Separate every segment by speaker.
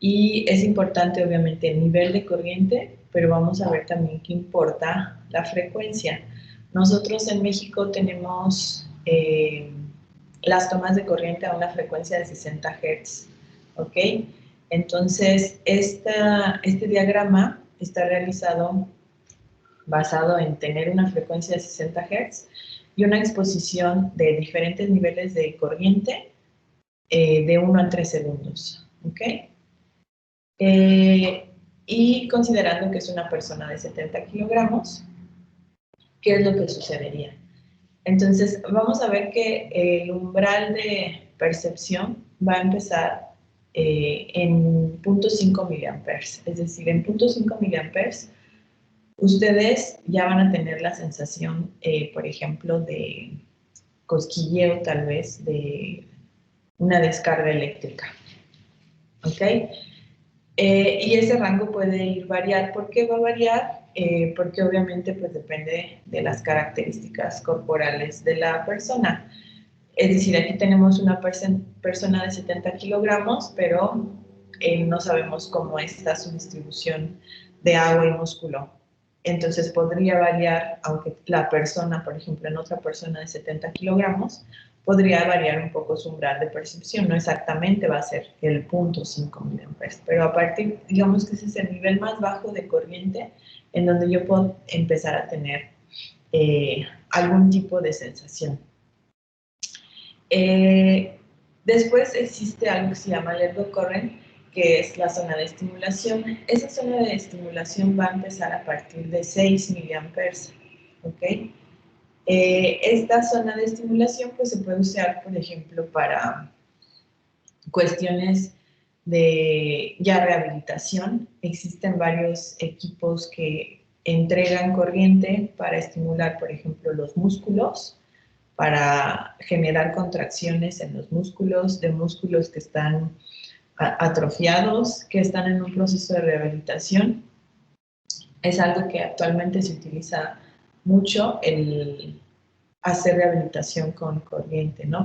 Speaker 1: Y es importante, obviamente, el nivel de corriente, pero vamos a ver también qué importa la frecuencia. Nosotros en México tenemos las tomas de corriente a una frecuencia de 60 Hz, ¿ok? Entonces, este diagrama está realizado basado en tener una frecuencia de 60 Hz y una exposición de diferentes niveles de corriente de 1 a 3 segundos, ¿ok? Y considerando que es una persona de 70 kilogramos, ¿qué es lo que sucedería? Entonces, vamos a ver que el umbral de percepción va a empezar en 0.5 miliamperes. Es decir, en 0.5 miliamperes, ustedes ya van a tener la sensación, por ejemplo, de cosquilleo, tal vez, de una descarga eléctrica. ¿Ok? Y ese rango puede ir variar. ¿Por qué va a variar? Porque obviamente pues depende de las características corporales de la persona. Es decir, aquí tenemos una persona de 70 kilogramos, pero no sabemos cómo está su distribución de agua y músculo. Entonces podría variar, aunque la persona, por ejemplo, en otra persona de 70 kilogramos, podría variar un poco su umbral de percepción. No exactamente va a ser el 0.5 miliamperes, pero a partir, digamos que ese es el nivel más bajo de corriente en donde yo puedo empezar a tener algún tipo de sensación. Después existe algo que se llama lerdo current, que es la zona de estimulación. Esa zona de estimulación va a empezar a partir de 6 miliamperes, ¿ok? Esta zona de estimulación pues se puede usar, por ejemplo, para cuestiones de ya rehabilitación. Existen varios equipos que entregan corriente para estimular, por ejemplo, los músculos, para generar contracciones en los músculos, de músculos que están atrofiados, que están en un proceso de rehabilitación. Es algo que actualmente se utiliza mucho, el hacer rehabilitación con corriente, ¿no?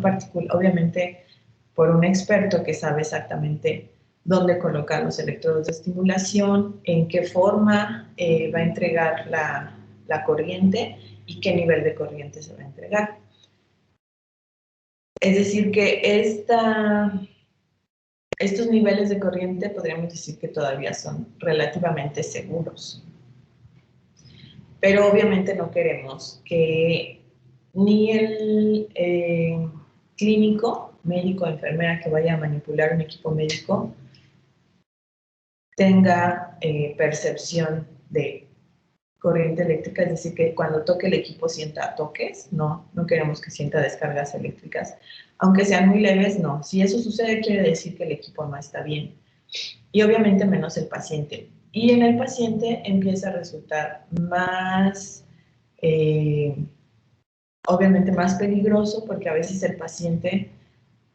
Speaker 1: Obviamente por un experto que sabe exactamente dónde colocar los electrodos de estimulación, en qué forma va a entregar la corriente y qué nivel de corriente se va a entregar. Es decir, que estos niveles de corriente podríamos decir que todavía son relativamente seguros. Pero obviamente no queremos que ni el clínico, médico, enfermera que vaya a manipular un equipo médico tenga percepción de corriente eléctrica, es decir, que cuando toque el equipo sienta toques. No queremos que sienta descargas eléctricas, aunque sean muy leves. No, si eso sucede quiere decir que el equipo no está bien, y obviamente menos el paciente, y en el paciente empieza a resultar más, obviamente más peligroso, porque a veces el paciente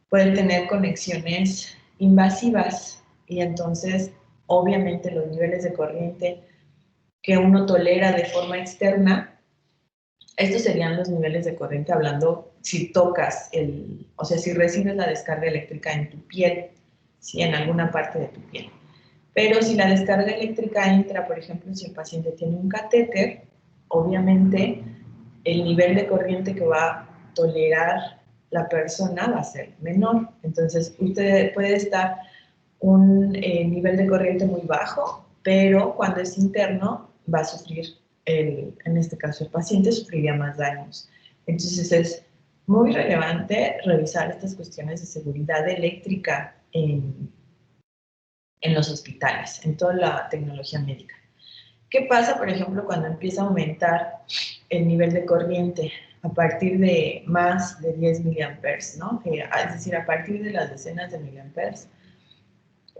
Speaker 1: puede tener conexiones invasivas, y entonces obviamente los niveles de corriente que uno tolera de forma externa, estos serían los niveles de corriente hablando si tocas o sea, si recibes la descarga eléctrica en tu piel, ¿sí? En alguna parte de tu piel. Pero si la descarga eléctrica entra, por ejemplo, si el paciente tiene un catéter, obviamente el nivel de corriente que va a tolerar la persona va a ser menor. Entonces, usted puede estar un nivel de corriente muy bajo, pero cuando es interno va a sufrir, en este caso el paciente sufriría más daños. Entonces es muy relevante revisar estas cuestiones de seguridad eléctrica en los hospitales, en toda la tecnología médica. ¿Qué pasa, por ejemplo, cuando empieza a aumentar el nivel de corriente a partir de más de 10 miliamperes, ¿no? Es decir, a partir de las decenas de miliamperes,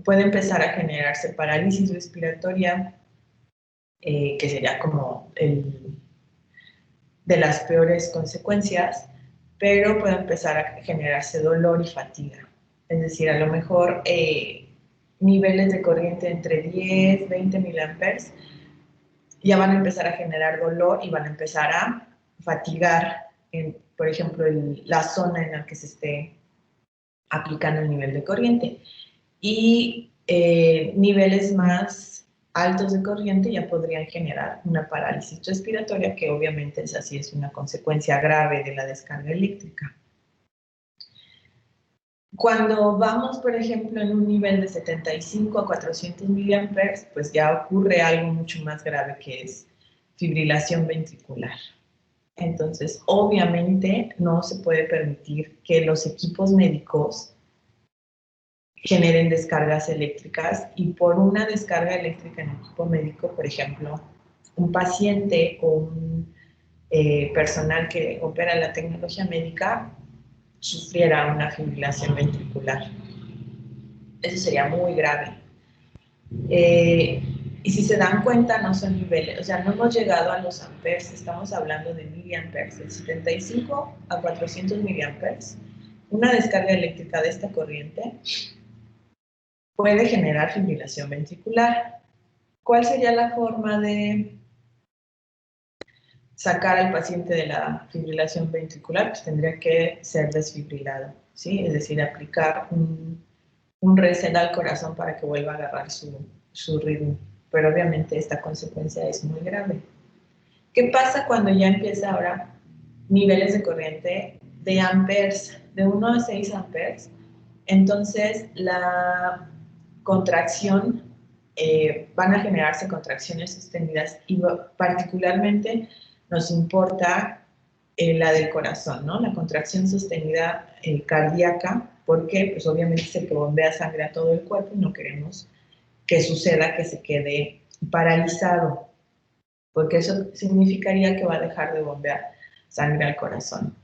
Speaker 1: puede empezar a generarse parálisis respiratoria, que sería como de las peores consecuencias, pero puede empezar a generarse dolor y fatiga. Es decir, a lo mejor niveles de corriente entre 10, 20 miliamperes ya van a empezar a generar dolor y van a empezar a fatigar, por ejemplo, la zona en la que se esté aplicando el nivel de corriente. y niveles más altos de corriente ya podrían generar una parálisis respiratoria, que obviamente es una consecuencia grave de la descarga eléctrica. Cuando vamos, por ejemplo, en un nivel de 75 a 400 miliamperes, pues ya ocurre algo mucho más grave, que es fibrilación ventricular. Entonces, obviamente, no se puede permitir que los equipos médicos generen descargas eléctricas, y por una descarga eléctrica en equipo médico, por ejemplo, un paciente o un personal que opera la tecnología médica sufriera una fibrilación ventricular. Eso sería muy grave. Y si se dan cuenta, no son niveles, o sea, no hemos llegado a los amperes, estamos hablando de miliamperes, de 75 a 400 miliamperes. Una descarga eléctrica de esta corriente puede generar fibrilación ventricular. ¿Cuál sería la forma de sacar al paciente de la fibrilación ventricular? Pues tendría que ser desfibrilado, ¿sí? Es decir, aplicar un reset al corazón para que vuelva a agarrar su ritmo. Pero obviamente esta consecuencia es muy grave. ¿Qué pasa cuando ya empieza ahora niveles de corriente de amperes, de 1 a 6 amperes? Entonces la contracción, van a generarse contracciones sostenidas, y particularmente nos importa la del corazón, ¿no? La contracción sostenida cardíaca. ¿Por qué? Pues obviamente es el que bombea sangre a todo el cuerpo y no queremos que suceda que se quede paralizado, porque eso significaría que va a dejar de bombear sangre al corazón.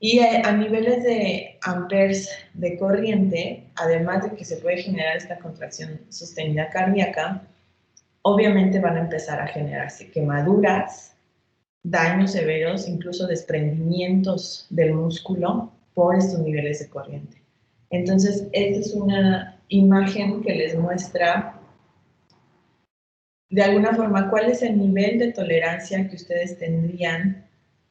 Speaker 1: Y a niveles de amperes de corriente, además de que se puede generar esta contracción sostenida cardíaca, obviamente van a empezar a generarse quemaduras, daños severos, incluso desprendimientos del músculo por estos niveles de corriente. Entonces, esta es una imagen que les muestra de alguna forma cuál es el nivel de tolerancia que ustedes tendrían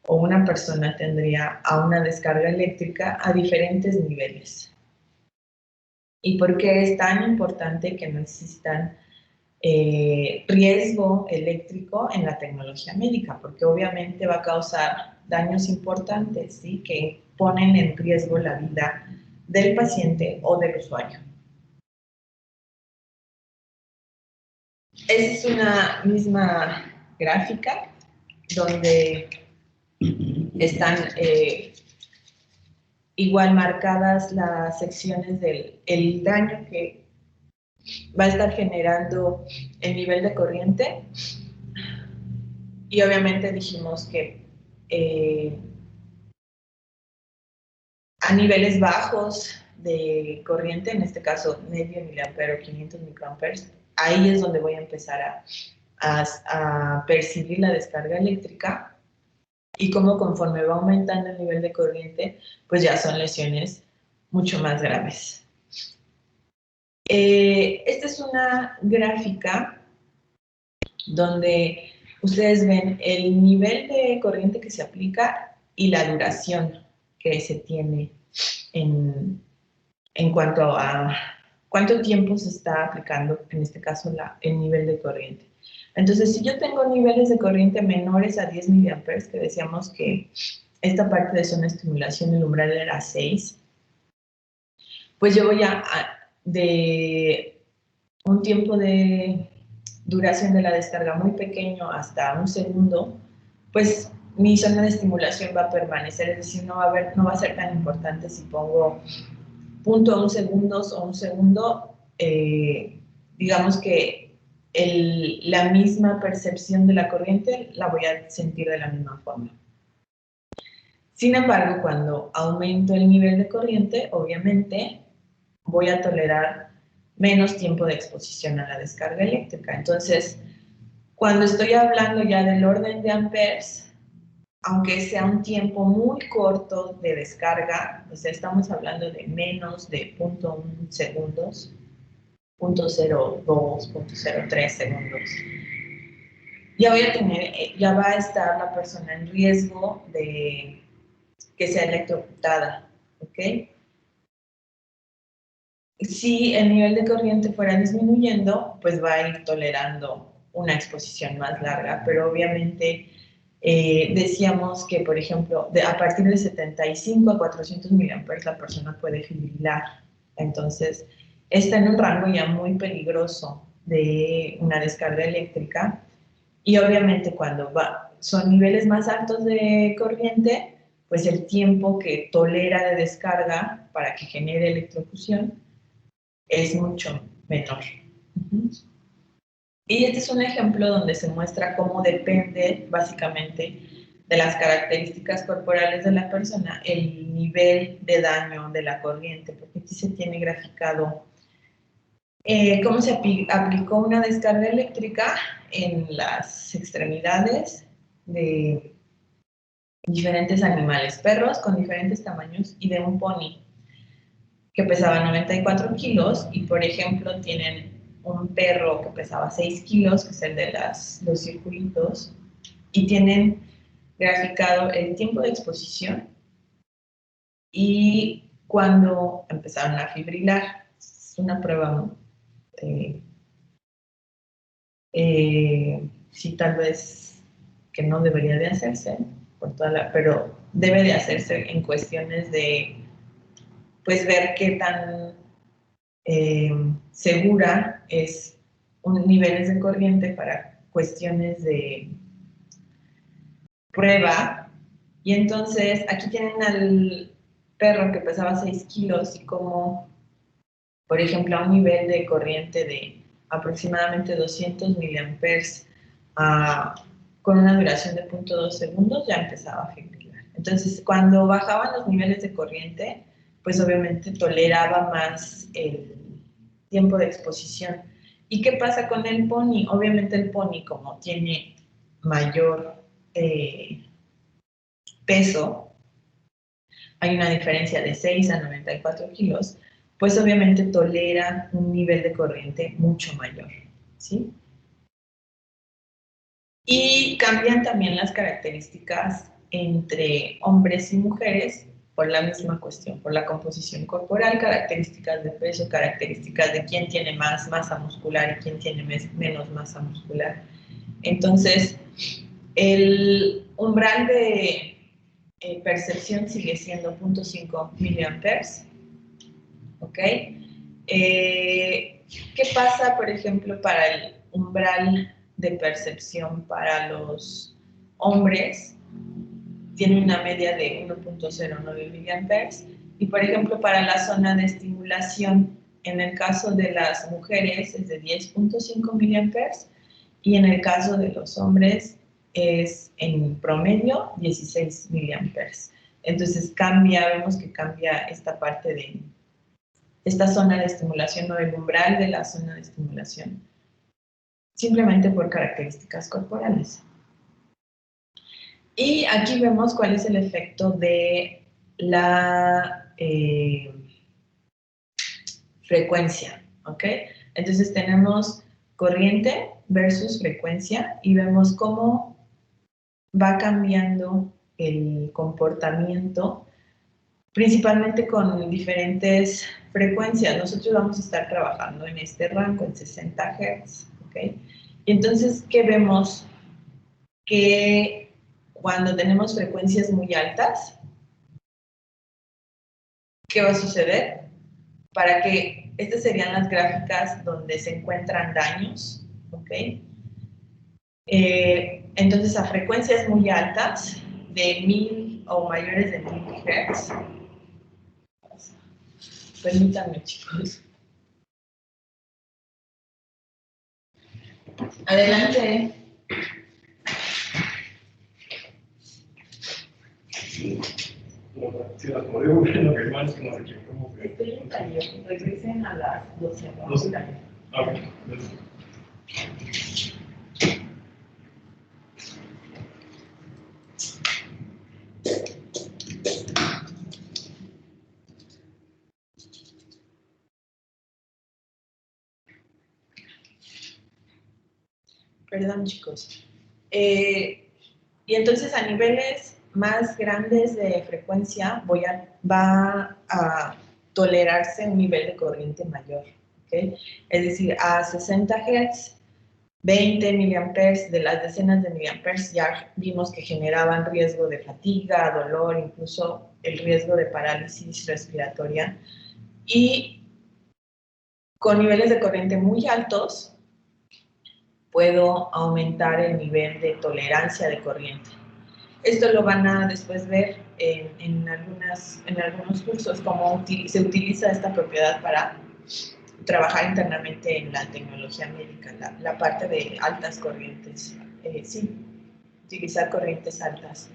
Speaker 1: o una persona tendría a una descarga eléctrica a diferentes niveles. ¿Y por qué es tan importante que no existan riesgo eléctrico en la tecnología médica? Porque obviamente va a causar daños importantes, ¿sí? Que ponen en riesgo la vida del paciente o del usuario. Esa es una misma gráfica donde están igual marcadas las secciones del daño que va a estar generando el nivel de corriente. Y obviamente dijimos que a niveles bajos de corriente, en este caso medio miliampero, 500 microamperes, ahí es donde voy a empezar a percibir la descarga eléctrica, y como conforme va aumentando el nivel de corriente, pues ya son lesiones mucho más graves. Esta es una gráfica donde ustedes ven el nivel de corriente que se aplica y la duración que se tiene en cuanto a cuánto tiempo se está aplicando, en este caso, el nivel de corriente. Entonces, si yo tengo niveles de corriente menores a 10 miliamperes, que decíamos que esta parte de zona de estimulación, el umbral era 6, pues yo voy de un tiempo de duración de la descarga muy pequeño hasta un segundo, pues mi zona de estimulación va a permanecer, es decir, no va a ser tan importante si pongo 0.1 segundos o un segundo, digamos que la misma percepción de la corriente la voy a sentir de la misma forma. Sin embargo, cuando aumento el nivel de corriente, obviamente voy a tolerar menos tiempo de exposición a la descarga eléctrica. Entonces, cuando estoy hablando ya del orden de amperes, aunque sea un tiempo muy corto de descarga, o sea, estamos hablando de menos de 0.1 segundos, 0.02, 0.03 segundos, ya va a estar la persona en riesgo de que sea electrocutada, ¿ok? si el nivel de corriente fuera disminuyendo, pues va a ir tolerando una exposición más larga, pero obviamente decíamos que, por ejemplo, a partir de 75 a 400 miliamperes la persona puede fibrilar. Entonces, está en un rango ya muy peligroso de una descarga eléctrica y obviamente cuando son niveles más altos de corriente, pues el tiempo que tolera de descarga para que genere electrocución es mucho menor. Y este es un ejemplo donde se muestra cómo depende básicamente de las características corporales de la persona el nivel de daño de la corriente, porque aquí se tiene graficado cómo se aplicó una descarga eléctrica en las extremidades de diferentes animales, perros con diferentes tamaños y de un pony que pesaba 94 kilos y, por ejemplo, tienen un perro que pesaba 6 kilos, que es el de los circulitos, y tienen graficado el tiempo de exposición y cuando empezaron a fibrilar. Es una prueba, sí, tal vez que no debería de hacerse, pero debe de hacerse en cuestiones de, pues, ver qué tan segura es niveles de corriente para cuestiones de prueba. Y entonces aquí tienen al perro que pesaba 6 kilos y como, por ejemplo, a un nivel de corriente de aproximadamente 200 miliamperes con una duración de 0.2 segundos ya empezaba a fibrilar. Entonces, cuando bajaban los niveles de corriente, pues obviamente toleraba más el tiempo de exposición. ¿Y qué pasa con el pony? Obviamente el pony, como tiene mayor peso, hay una diferencia de 6 a 94 kilos, pues obviamente tolera un nivel de corriente mucho mayor, ¿sí? Y cambian también las características entre hombres y mujeres por la misma cuestión, por la composición corporal, características de peso, características de quién tiene más masa muscular y quién tiene menos masa muscular. Entonces, el umbral de percepción sigue siendo 0.5 miliamperes, ¿ok? ¿Qué pasa, por ejemplo, para el umbral de percepción para los hombres? Tiene una media de 1.09 miliamperes. Y, por ejemplo, para la zona de estimulación, en el caso de las mujeres es de 10.5 miliamperes y en el caso de los hombres es en promedio 16 miliamperes. Entonces vemos que cambia esta parte de esta zona de estimulación o el umbral de la zona de estimulación, simplemente por características corporales. Y aquí vemos cuál es el efecto de la frecuencia, ¿ok? Entonces tenemos corriente versus frecuencia y vemos cómo va cambiando el comportamiento, principalmente con diferentes frecuencias. Nosotros vamos a estar trabajando en este rango, en 60 Hz, ¿ok? Y entonces, ¿qué vemos? Que cuando tenemos frecuencias muy altas, ¿qué va a suceder? Para que estas serían las gráficas donde se encuentran daños, ¿ok? Entonces, a frecuencias muy altas, de 1000 o mayores de 1000 Hz, permítanme, chicos. Adelante.
Speaker 2: Si las movió lo que más que no sé quién, como que.
Speaker 1: Estoy en taller, regresen a las 12.
Speaker 2: Ok.
Speaker 1: Perdón, chicos. Y entonces a niveles más grandes de frecuencia va a tolerarse un nivel de corriente mayor. ¿Okay? Es decir, a 60 Hz, 20 miliamperes de las decenas de miliamperes ya vimos que generaban riesgo de fatiga, dolor, incluso el riesgo de parálisis respiratoria. Y con niveles de corriente muy altos, puedo aumentar el nivel de tolerancia de corriente. Esto lo van a después ver en algunos cursos, cómo se utiliza esta propiedad para trabajar internamente en la tecnología médica, la parte de altas corrientes. Sí, utilizar corrientes altas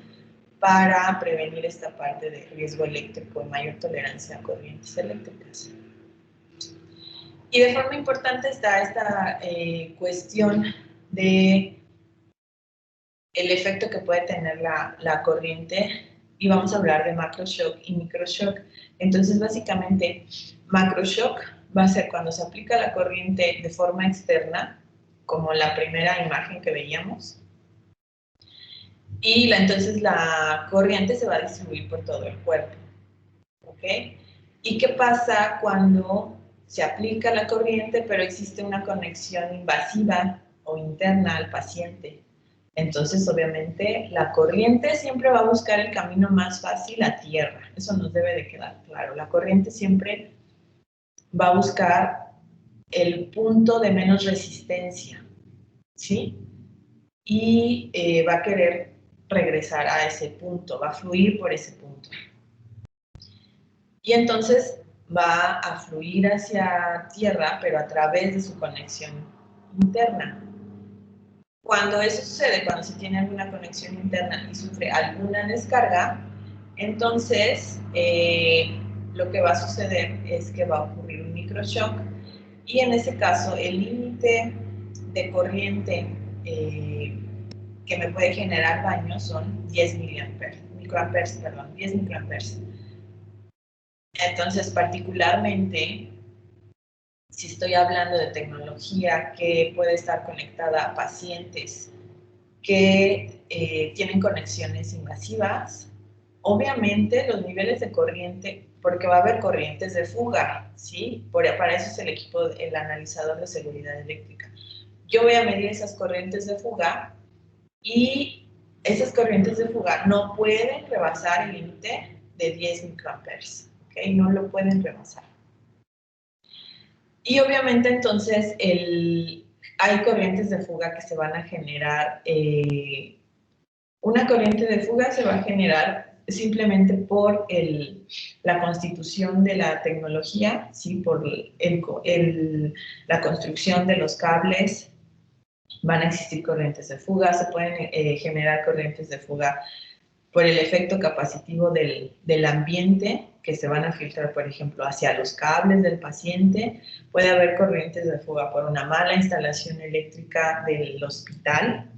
Speaker 1: para prevenir esta parte de riesgo eléctrico y mayor tolerancia a corrientes eléctricas. Y de forma importante está esta cuestión de el efecto que puede tener la corriente, y vamos a hablar de macroshock y microshock. Entonces, básicamente, macroshock va a ser cuando se aplica la corriente de forma externa, como la primera imagen que veíamos, y entonces la corriente se va a distribuir por todo el cuerpo. ¿Ok? ¿Y qué pasa cuando se aplica la corriente, pero existe una conexión invasiva o interna al paciente? Entonces, obviamente, la corriente siempre va a buscar el camino más fácil a tierra. Eso nos debe de quedar claro. La corriente siempre va a buscar el punto de menos resistencia, ¿sí? Y va a querer regresar a ese punto, va a fluir por ese punto. Y entonces va a fluir hacia tierra, pero a través de su conexión interna. Cuando eso sucede, cuando se tiene alguna conexión interna y sufre alguna descarga, entonces lo que va a suceder es que va a ocurrir un microshock, y en ese caso el límite de corriente que me puede generar daño son 10 microamperes. 10 microamperes. Entonces, particularmente, si estoy hablando de tecnología que puede estar conectada a pacientes que tienen conexiones invasivas, obviamente los niveles de corriente, porque va a haber corrientes de fuga, ¿sí? Para eso es el equipo, el analizador de seguridad eléctrica. Yo voy a medir esas corrientes de fuga, y esas corrientes de fuga no pueden rebasar el límite de 10 microamperes, ¿ok? No lo pueden rebasar. Y obviamente entonces hay corrientes de fuga que se van a generar. Una corriente de fuga se va a generar simplemente por la constitución de la tecnología, ¿sí? Por la construcción de los cables. Van a existir corrientes de fuga, se pueden generar corrientes de fuga por el efecto capacitivo del ambiente, que se van a filtrar, por ejemplo, hacia los cables del paciente. Puede haber corrientes de fuga por una mala instalación eléctrica del hospital.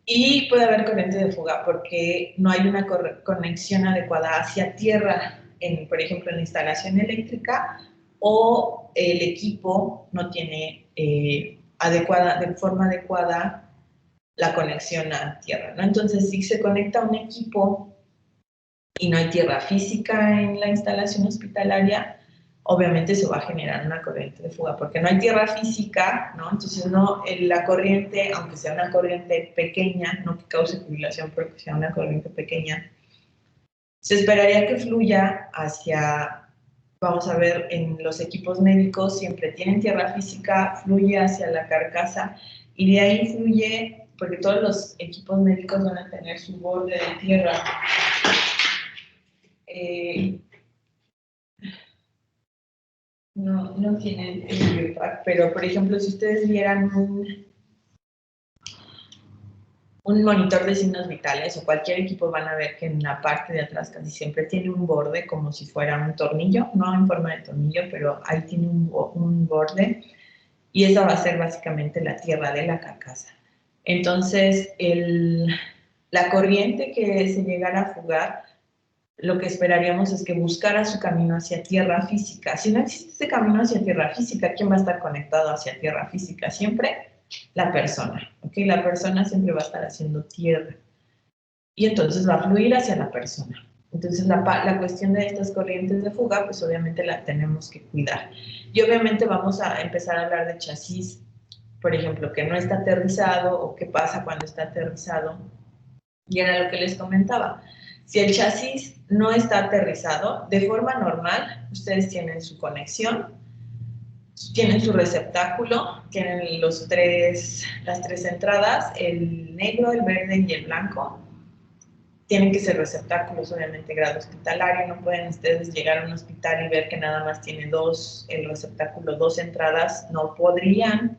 Speaker 1: Y puede haber corriente de fuga porque no hay una conexión adecuada hacia tierra, por ejemplo, en la instalación eléctrica, o el equipo no tiene de forma adecuada la conexión a tierra, ¿no? Entonces, si se conecta un equipo y no hay tierra física en la instalación hospitalaria, obviamente se va a generar una corriente de fuga, porque no hay tierra física, ¿no? Entonces, la corriente, aunque sea una corriente pequeña, no que cause fibrilación, pero que sea una corriente pequeña, se esperaría que fluya hacia, vamos a ver, en los equipos médicos siempre tienen tierra física, fluye hacia la carcasa, y de ahí fluye, porque todos los equipos médicos van a tener su borde de tierra. No tienen el biopack, pero por ejemplo, si ustedes vieran un monitor de signos vitales o cualquier equipo, van a ver que en la parte de atrás casi siempre tiene un borde como si fuera un tornillo, no en forma de tornillo, pero ahí tiene un borde, y esa va a ser básicamente la tierra de la carcasa. Entonces, la corriente que se llegara a fugar, lo que esperaríamos es que buscara su camino hacia tierra física. Si no existe ese camino hacia tierra física, ¿quién va a estar conectado hacia tierra física? Siempre la persona, ¿ok? La persona siempre va a estar haciendo tierra, y entonces va a fluir hacia la persona. Entonces, la cuestión de estas corrientes de fuga, pues obviamente la tenemos que cuidar. Y obviamente vamos a empezar a hablar de chasis, por ejemplo, que no está aterrizado o qué pasa cuando está aterrizado. Y era lo que les comentaba. Si el chasis no está aterrizado, de forma normal, ustedes tienen su conexión, tienen su receptáculo, tienen las tres entradas, el negro, el verde y el blanco. Tienen que ser receptáculos, obviamente, grado hospitalario. No pueden ustedes llegar a un hospital y ver que nada más tiene el receptáculo, dos entradas. No podrían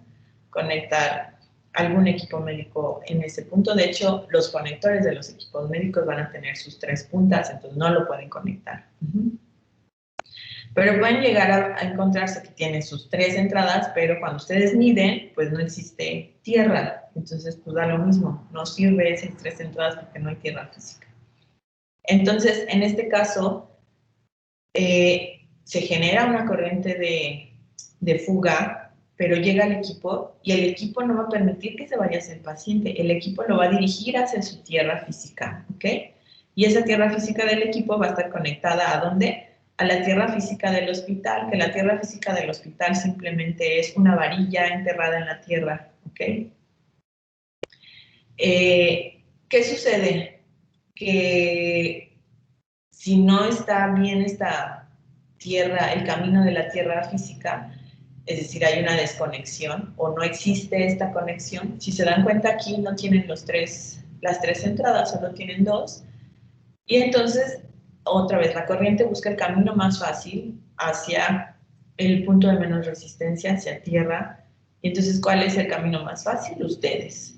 Speaker 1: conectar algún equipo médico en ese punto. De hecho, los conectores de los equipos médicos van a tener sus tres puntas, entonces no lo pueden conectar. Pero pueden llegar a encontrarse que tiene sus tres entradas, pero cuando ustedes miden, pues no existe tierra. Entonces, pues da lo mismo, no sirve esas tres entradas porque no hay tierra física. Entonces, en este caso, se genera una corriente de fuga, pero llega al equipo y el equipo no va a permitir que se vaya hacia el paciente. El equipo lo va a dirigir hacia su tierra física, ¿ok? Y esa tierra física del equipo va a estar conectada ¿a dónde? A la tierra física del hospital, que la tierra física del hospital simplemente es una varilla enterrada en la tierra, ¿ok? ¿Qué sucede? Que si no está bien esta tierra, el camino de la tierra física, es decir, hay una desconexión o no existe esta conexión. Si se dan cuenta aquí no tienen las tres entradas, solo tienen dos. Y entonces, otra vez, la corriente busca el camino más fácil hacia el punto de menos resistencia, hacia tierra. Y entonces, ¿cuál es el camino más fácil? Ustedes.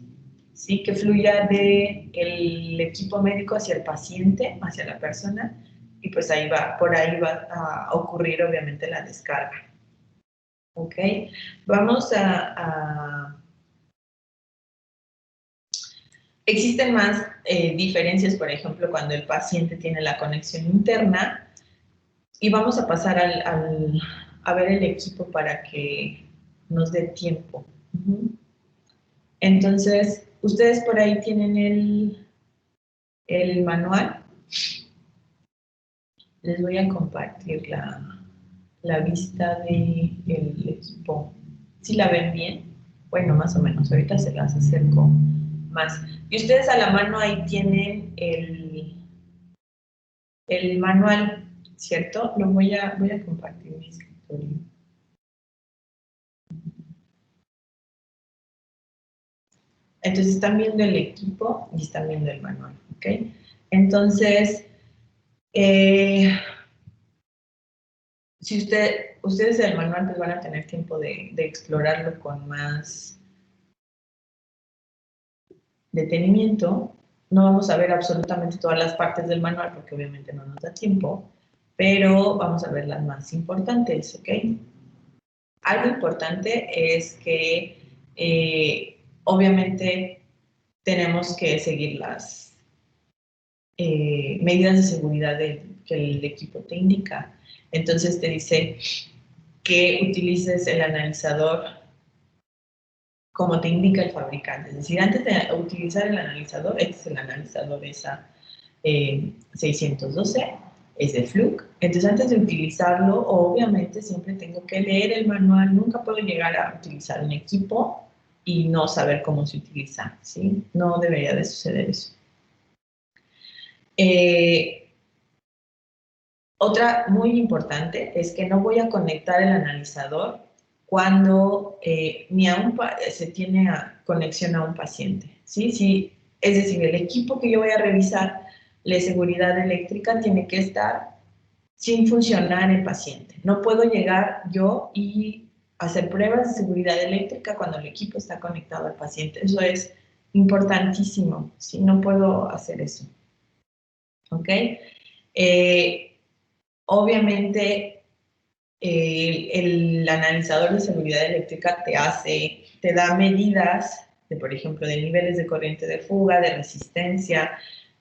Speaker 1: ¿Sí? Que fluya del equipo médico hacia el paciente, hacia la persona, y pues por ahí va a ocurrir obviamente la descarga. ¿Ok? Vamos Existen más diferencias, por ejemplo, cuando el paciente tiene la conexión interna, y vamos a pasar a ver el equipo para que nos dé tiempo. Entonces, ustedes por ahí tienen el manual. Les voy a compartir la vista del equipo. ¿Sí la ven bien? Bueno, más o menos. Ahorita se las acerco más. Y ustedes a la mano ahí tienen el manual, ¿cierto? Voy a compartir mi escritorio. Entonces están viendo el equipo y están viendo el manual, ¿ok? Entonces, si ustedes el manual pues van a tener tiempo de explorarlo con más detenimiento. No vamos a ver absolutamente todas las partes del manual porque obviamente no nos da tiempo, pero vamos a ver las más importantes, ¿ok? Algo importante es que obviamente tenemos que seguir las medidas de seguridad que el equipo te indica. Entonces te dice que utilices el analizador como te indica el fabricante. Es decir, antes de utilizar el analizador, este es el analizador ESA 612, es de Fluke. Entonces, antes de utilizarlo, obviamente siempre tengo que leer el manual. Nunca puedo llegar a utilizar un equipo y no saber cómo se utiliza, ¿sí? No debería de suceder eso. Otra muy importante es que no voy a conectar el analizador cuando ni aún se tiene conexión a un paciente, ¿sí? Sí, es decir, el equipo que yo voy a revisar, la seguridad eléctrica, tiene que estar sin funcionar el paciente. No puedo llegar yo y hacer pruebas de seguridad eléctrica cuando el equipo está conectado al paciente. Eso es importantísimo, ¿sí? No puedo hacer eso, ¿ok? Obviamente, el analizador de seguridad eléctrica te da medidas de, por ejemplo, de niveles de corriente de fuga, de resistencia,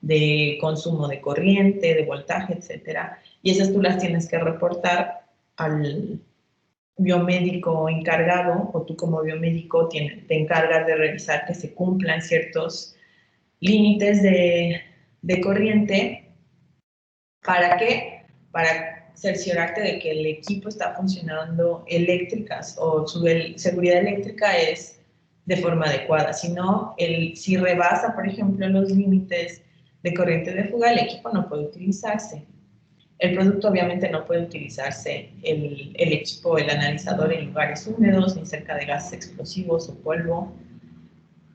Speaker 1: de consumo de corriente, de voltaje, etcétera. Y esas tú las tienes que reportar al biomédico encargado, o tú como biomédico te encargas de revisar que se cumplan ciertos límites de corriente ¿Para qué? Para cerciorarte de que el equipo está funcionando eléctricas o su seguridad eléctrica es de forma adecuada. Si no, si rebasa, por ejemplo, los límites de corriente de fuga, el equipo no puede utilizarse. El producto obviamente no puede utilizarse el equipo, el analizador en lugares húmedos, ni cerca de gases explosivos o polvo.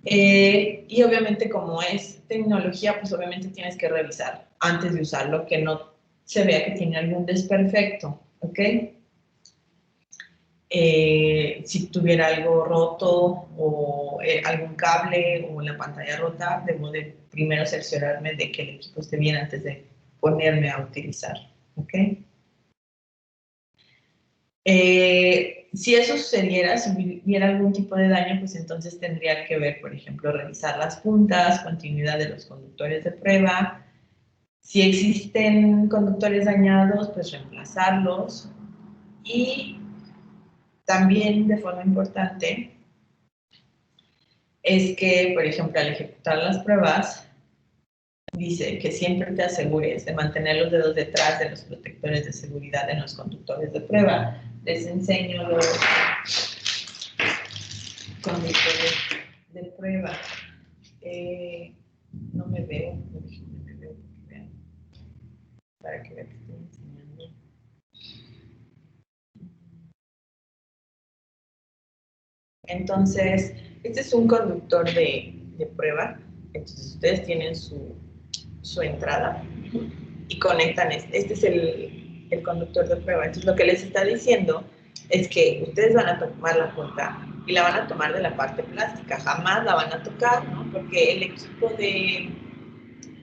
Speaker 1: Y obviamente como es tecnología, pues obviamente tienes que revisar antes de usarlo que no se vea que tiene algún desperfecto, ¿ok? Si tuviera algo roto o algún cable o la pantalla rota, debo de primero cerciorarme de que el equipo esté bien antes de ponerme a utilizar, ¿ok? Si eso sucediera, si hubiera algún tipo de daño, pues entonces tendría que ver, por ejemplo, revisar las puntas, continuidad de los conductores de prueba. Si existen conductores dañados, pues reemplazarlos. Y también, de forma importante, es que, por ejemplo, al ejecutar las pruebas, dice que siempre te asegures de mantener los dedos detrás de los protectores de seguridad en los conductores de prueba. Les enseño los conductores de prueba. No me veo, no me veo porque vean, para que vean que estoy enseñando. Entonces, este es un conductor de prueba. Entonces, ustedes tienen su entrada y conectan este es el conductor de prueba. Entonces, lo que les está diciendo es que ustedes van a tomar la punta y la van a tomar de la parte plástica, jamás la van a tocar, ¿no? Porque el equipo de,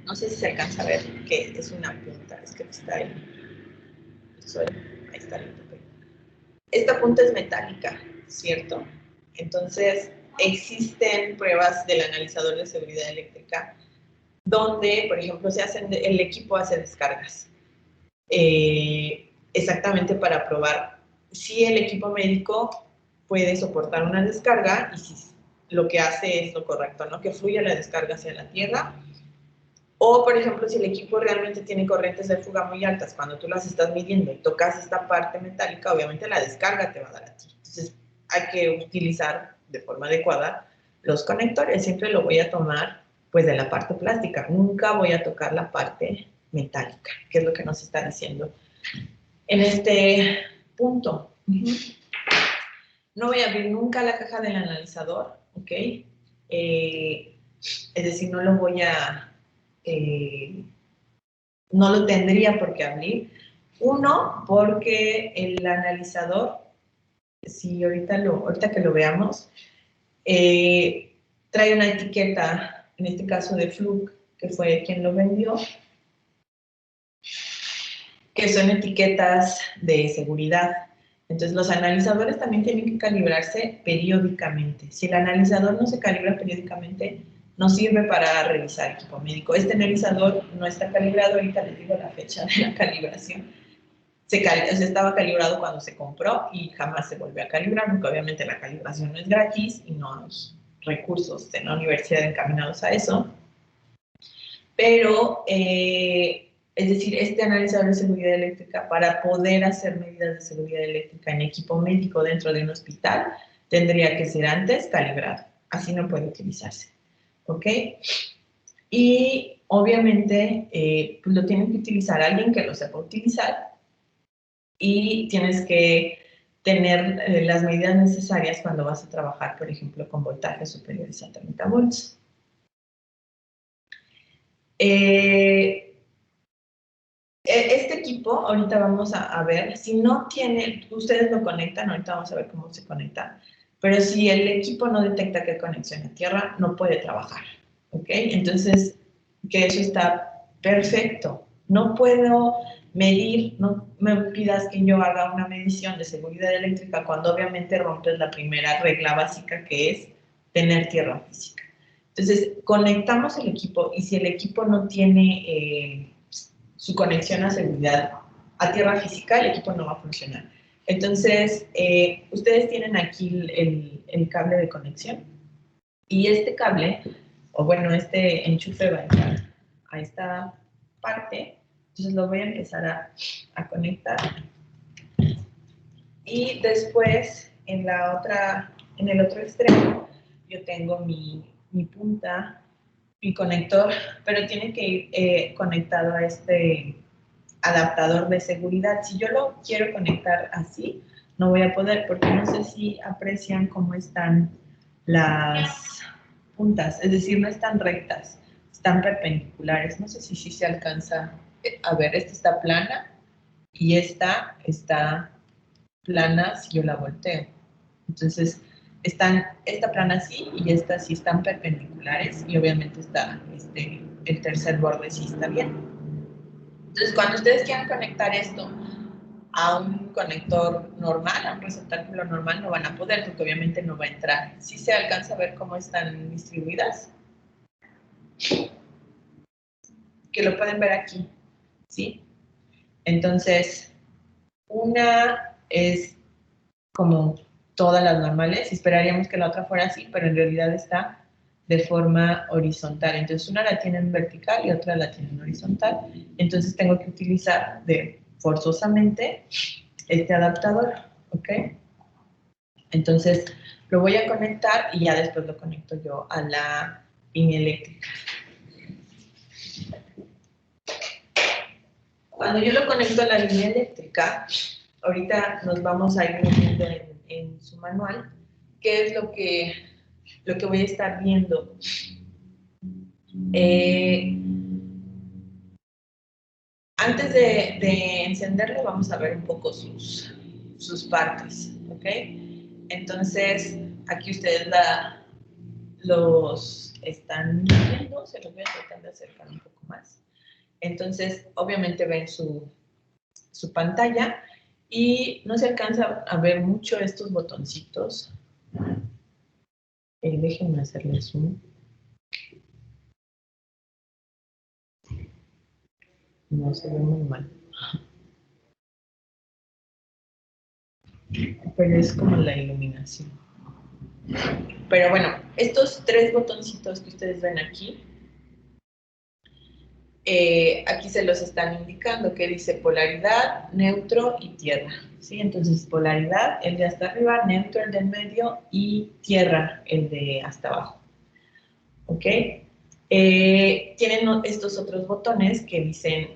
Speaker 1: no sé si se alcanza a ver que es una punta, es que está ahí está el tope. Esta punta es metálica, ¿cierto? Entonces, existen pruebas del analizador de seguridad eléctrica donde, por ejemplo, el equipo hace descargas. Exactamente para probar si el equipo médico puede soportar una descarga y si lo que hace es lo correcto, ¿no? Que fluya la descarga hacia la tierra. O, por ejemplo, si el equipo realmente tiene corrientes de fuga muy altas, cuando tú las estás midiendo y tocas esta parte metálica, obviamente la descarga te va a dar a ti. Entonces, hay que utilizar de forma adecuada los conectores. Siempre lo voy a tomar, pues, de la parte plástica. Nunca voy a tocar la parte metálica, que es lo que nos está diciendo en este punto. No voy a abrir nunca la caja del analizador, ¿ok? Es decir, no lo voy a... no lo tendría por qué abrir. Uno, porque el analizador, si ahorita que lo veamos, trae una etiqueta, en este caso de Fluke, que fue quien lo vendió, que son etiquetas de seguridad. Entonces, los analizadores también tienen que calibrarse periódicamente. Si el analizador no se calibra periódicamente, no sirve para revisar equipo médico. Este analizador no está calibrado, ahorita les digo la fecha de la calibración. Se estaba calibrado cuando se compró y jamás se volvió a calibrar, porque obviamente la calibración no es gratis y no hay recursos en la universidad encaminados a eso. Pero, es decir, este analizador de seguridad eléctrica, para poder hacer medidas de seguridad eléctrica en equipo médico dentro de un hospital, tendría que ser antes calibrado. Así no puede utilizarse. ¿Ok? Y obviamente, pues lo tiene que utilizar alguien que lo sepa utilizar y tienes que tener las medidas necesarias cuando vas a trabajar, por ejemplo, con voltajes superiores a 30 volts. Este equipo, ahorita vamos a ver, si no tiene, ustedes lo conectan, ahorita vamos a ver cómo se conecta, pero si el equipo no detecta que hay conexión a tierra, no puede trabajar, ¿ok? Entonces, que eso está perfecto. No puedo medir, no me pidas que yo haga una medición de seguridad eléctrica cuando obviamente rompes la primera regla básica, que es tener tierra física. Entonces, conectamos el equipo y si el equipo no tiene su conexión a seguridad a tierra física, el equipo no va a funcionar. Entonces, ustedes tienen aquí el cable de conexión y este cable, o bueno, este enchufe va a entrar a esta parte Entonces lo voy a empezar a conectar. Y después, en el otro extremo, yo tengo mi punta, mi conector, pero tiene que ir conectado a este adaptador de seguridad. Si yo lo quiero conectar así, no voy a poder, porque no sé si aprecian cómo están las puntas, es decir, no están rectas, están perpendiculares. No sé si se alcanza a ver, esta está plana y esta está plana si yo la volteo. Entonces, esta plana así y esta sí están perpendiculares y obviamente está el tercer borde sí está bien. Entonces, cuando ustedes quieran conectar esto a un conector normal, a un receptáculo normal, no van a poder porque obviamente no va a entrar. ¿Sí se alcanza a ver cómo están distribuidas? Que lo pueden ver aquí, ¿sí? Entonces, una es como todas las normales, esperaríamos que la otra fuera así, pero en realidad está de forma horizontal. Entonces una la tienen vertical y otra la tienen horizontal. Entonces tengo que utilizar forzosamente este adaptador, ¿ok? Entonces lo voy a conectar y ya después lo conecto yo a la línea eléctrica. Cuando yo lo conecto a la línea eléctrica, ahorita nos vamos a ir viendo en su manual qué es lo que voy a estar viendo. Antes de encenderlo, vamos a ver un poco sus partes, ¿ok? Entonces, aquí ustedes los están viendo, se los voy a tratar de acercar un poco más. Entonces, obviamente ven su pantalla y no se alcanza a ver mucho estos botoncitos. Déjenme hacerle zoom. No se ve muy mal. Pero es como la iluminación. Pero bueno, estos tres botoncitos que ustedes ven aquí, aquí se los están indicando que dice polaridad, neutro y tierra. ¿Sí? Entonces, polaridad, el de hasta arriba, neutro, el del medio y tierra, el de hasta abajo. ¿Ok? Tienen estos otros botones que dicen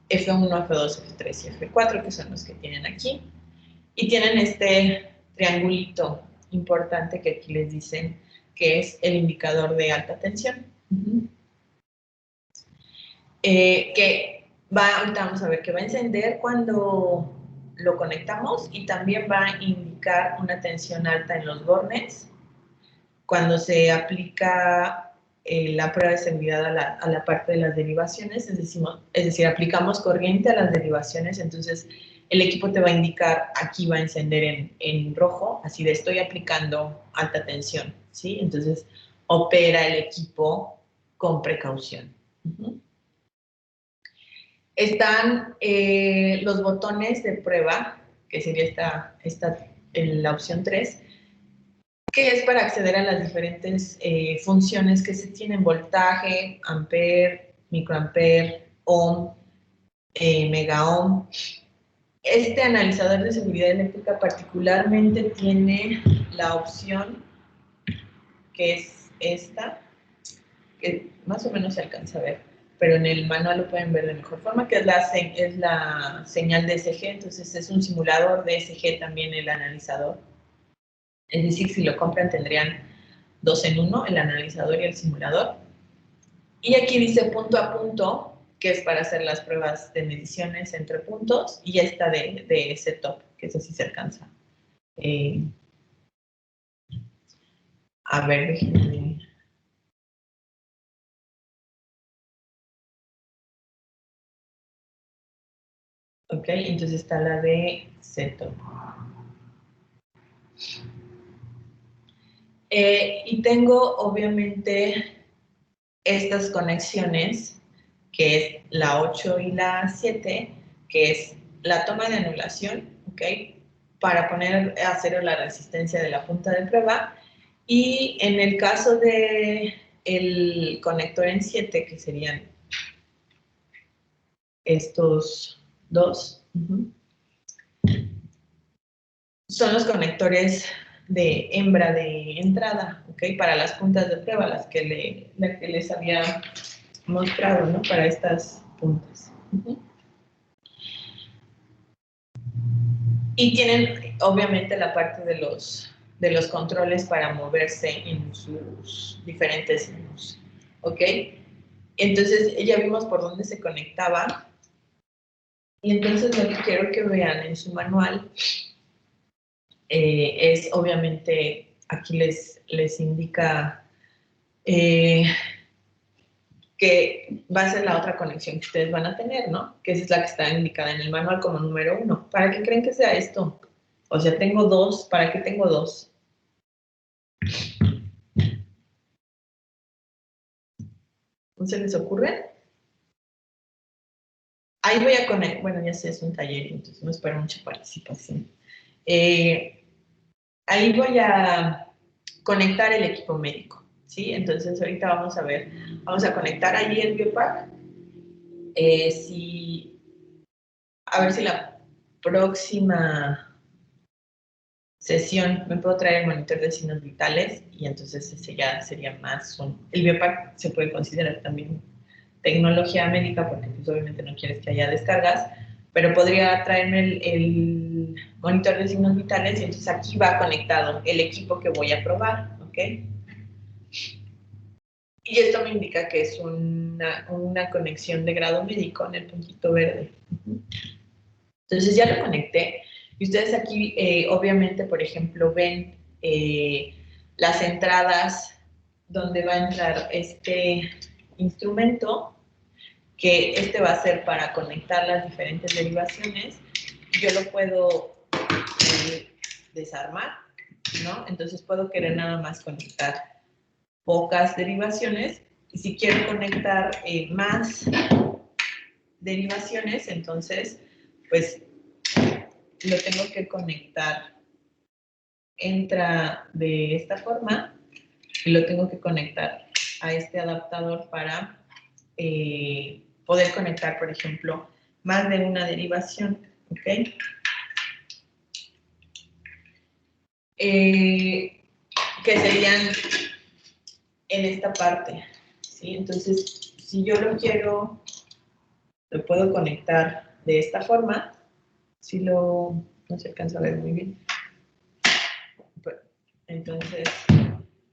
Speaker 1: F1, F2, F3 y F4, que son los que tienen aquí. Y tienen este triangulito importante que aquí les dicen que es el indicador de alta tensión. Ahorita vamos a ver que va a encender cuando lo conectamos y también va a indicar una tensión alta en los bornes cuando se aplica la prueba de seguridad a la parte de las derivaciones, es decir, aplicamos corriente a las derivaciones, entonces el equipo te va a indicar, aquí va a encender en rojo, así de estoy aplicando alta tensión, ¿sí? Entonces opera el equipo con precaución. Están los botones de prueba, que sería la opción 3, que es para acceder a las diferentes funciones que se tienen: voltaje, ampere, microampere, ohm, megaohm. Este analizador de seguridad eléctrica particularmente tiene la opción que es esta, que más o menos se alcanza a ver, pero en el manual lo pueden ver de mejor forma, que es la señal de DSG. Entonces es un simulador de DSG también el analizador. Es decir, si lo compran tendrían 2 en 1, el analizador y el simulador. Y aquí dice punto a punto, que es para hacer las pruebas de mediciones entre puntos, y esta de setup, que eso sí se alcanza. A ver, déjenme. Ok, entonces está la de setup. Y tengo obviamente estas conexiones, que es la 8 y la 7, que es la toma de anulación, ¿ok? Para poner a cero la resistencia de la punta de prueba. Y en el caso de el conector en 7, que serían estos dos. Son los conectores de hembra de entrada, ¿ok? Para las puntas de prueba, las que les había mostrado, ¿no? Para estas puntas. Y tienen, obviamente, la parte de los controles para moverse en sus diferentes menús, ¿ok? Entonces, ya vimos por dónde se conectaba. Y entonces lo que quiero que vean en su manual es, obviamente, aquí les indica que va a ser la otra conexión que ustedes van a tener, ¿no? Que esa es la que está indicada en el manual como número 1. ¿Para qué creen que sea esto? O sea, tengo 2, ¿para qué tengo 2? ¿No se les ocurre? Ahí voy a conectar, bueno, ya sé, es un taller, entonces no espero mucha participación. Ahí voy a conectar el equipo médico, ¿sí? Entonces ahorita vamos a conectar allí el Biopack. A ver si la próxima sesión me puedo traer el monitor de signos vitales y entonces ese ya sería más el Biopack se puede considerar también tecnología médica porque pues obviamente no quieres que haya descargas, pero podría traerme el monitor de signos vitales y entonces aquí va conectado el equipo que voy a probar, ¿ok? Y esto me indica que es una conexión de grado médico en el puntito verde. Entonces ya lo conecté. Y ustedes aquí, obviamente, por ejemplo, ven las entradas donde va a entrar este instrumento, que este va a ser para conectar las diferentes derivaciones. Yo lo puedo desarmar, ¿no? Entonces puedo querer nada más conectar pocas derivaciones. Y si quiero conectar más derivaciones, entonces, pues, lo tengo que conectar. Entra de esta forma y lo tengo que conectar a este adaptador para poder conectar, por ejemplo, más de una derivación, ¿ok? Que serían en esta parte, ¿sí? Entonces, si yo lo puedo conectar de esta forma, si no se alcanza a ver muy bien. Entonces,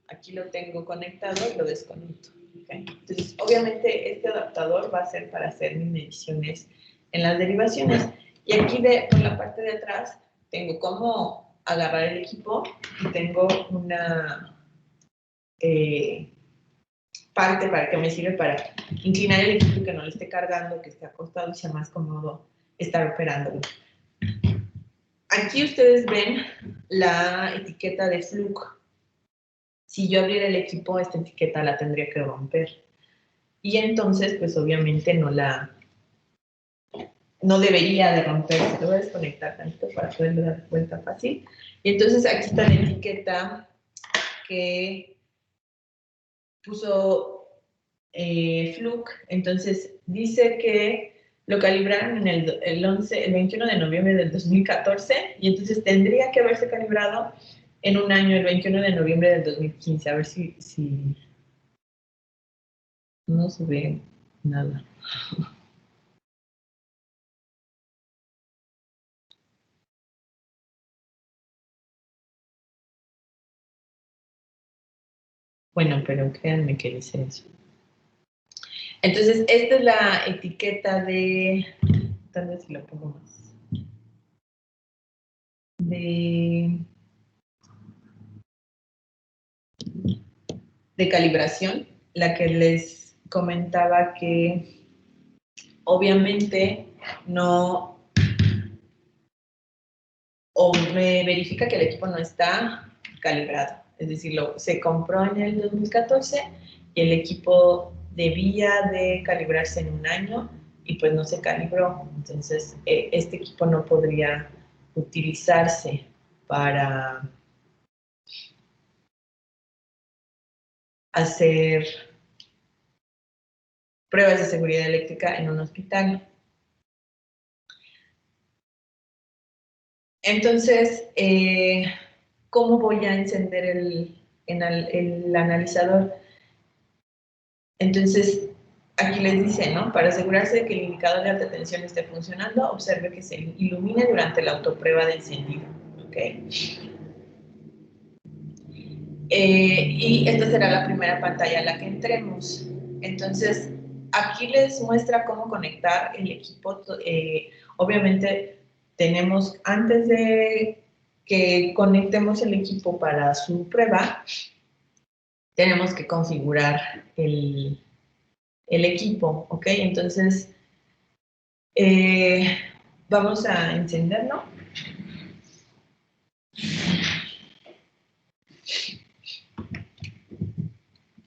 Speaker 1: aquí lo tengo conectado y lo desconecto. ¿Okay? Entonces, obviamente, este adaptador va a ser para hacer mis mediciones en las derivaciones. Y aquí por la parte de atrás tengo cómo agarrar el equipo y tengo una parte para que me sirve para inclinar el equipo y que no le esté cargando, que esté acostado y sea más cómodo estar operándolo. Aquí ustedes ven la etiqueta de Fluke. Si yo abriera el equipo, esta etiqueta la tendría que romper. Y entonces, pues obviamente no debería de romperse. Lo voy a desconectar tantito para poderle dar vuelta fácil. Y entonces aquí está la etiqueta que puso Fluke. Entonces dice que lo calibraron en el 21 de noviembre del 2014 y entonces tendría que haberse calibrado en un año, el 21 de noviembre del 2015. A ver si no se ve nada. Bueno, pero créanme que dice eso. Entonces, esta es la etiqueta de, tal vez si lo pongo más, de calibración, la que les comentaba que obviamente no, o me verifica que el equipo no está calibrado. Es decir, se compró en el 2014 y el equipo debía de calibrarse en un año y pues no se calibró. Entonces, este equipo no podría utilizarse para hacer pruebas de seguridad eléctrica en un hospital. Entonces, ¿cómo voy a encender el analizador? Entonces, aquí les dice, ¿no? Para asegurarse de que el indicador de alta tensión esté funcionando, observe que se ilumine durante la autoprueba de encendido, ¿ok? Y esta será la primera pantalla a la que entremos. Entonces, aquí les muestra cómo conectar el equipo. Obviamente, tenemos, antes de que conectemos el equipo para su prueba, tenemos que configurar el equipo, ¿ok? Entonces, vamos a encenderlo.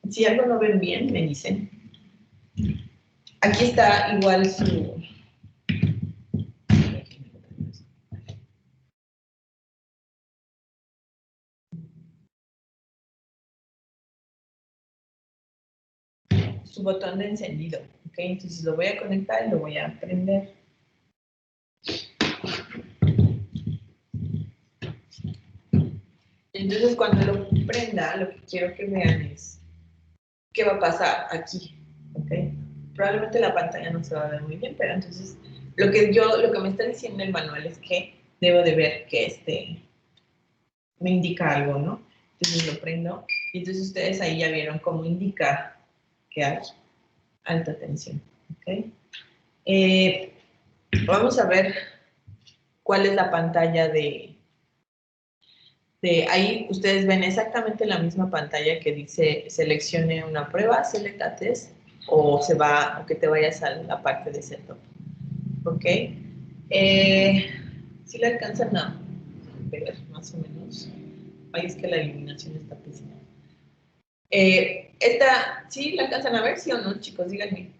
Speaker 1: Si algo no ven bien, me dicen. Aquí está igual su botón de encendido, ¿ok? Entonces lo voy a conectar y lo voy a prender. Entonces cuando lo prenda, lo que quiero que vean es qué va a pasar aquí, ¿ok? Probablemente la pantalla no se va a ver muy bien, pero entonces lo que me está diciendo el manual es que debo de ver que me indica algo, ¿no? Entonces lo prendo y entonces ustedes ahí ya vieron cómo indica que hay alta tensión, ¿ok? Vamos a ver cuál es la pantalla ahí ustedes ven exactamente la misma pantalla que dice seleccione una prueba, select a test, o que te vayas a la parte de setup, ¿ok? Si le alcanzan a ver más o menos. Ahí es que la iluminación está pésima. ¿Sí la alcanzan a ver, sí o no, chicos? Díganme.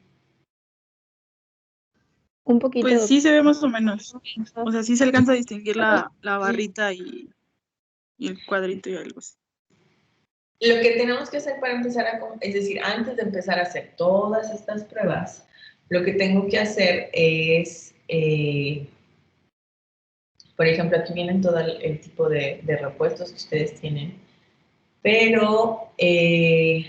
Speaker 3: Un poquito.
Speaker 4: Pues sí se ve más o menos. O sea, sí se alcanza a distinguir la barrita y el cuadrito y algo así.
Speaker 1: Lo que tenemos que hacer para empezar es decir, antes de empezar a hacer todas estas pruebas, lo que tengo que hacer es, por ejemplo, aquí vienen todo el tipo de repuestos que ustedes tienen, pero es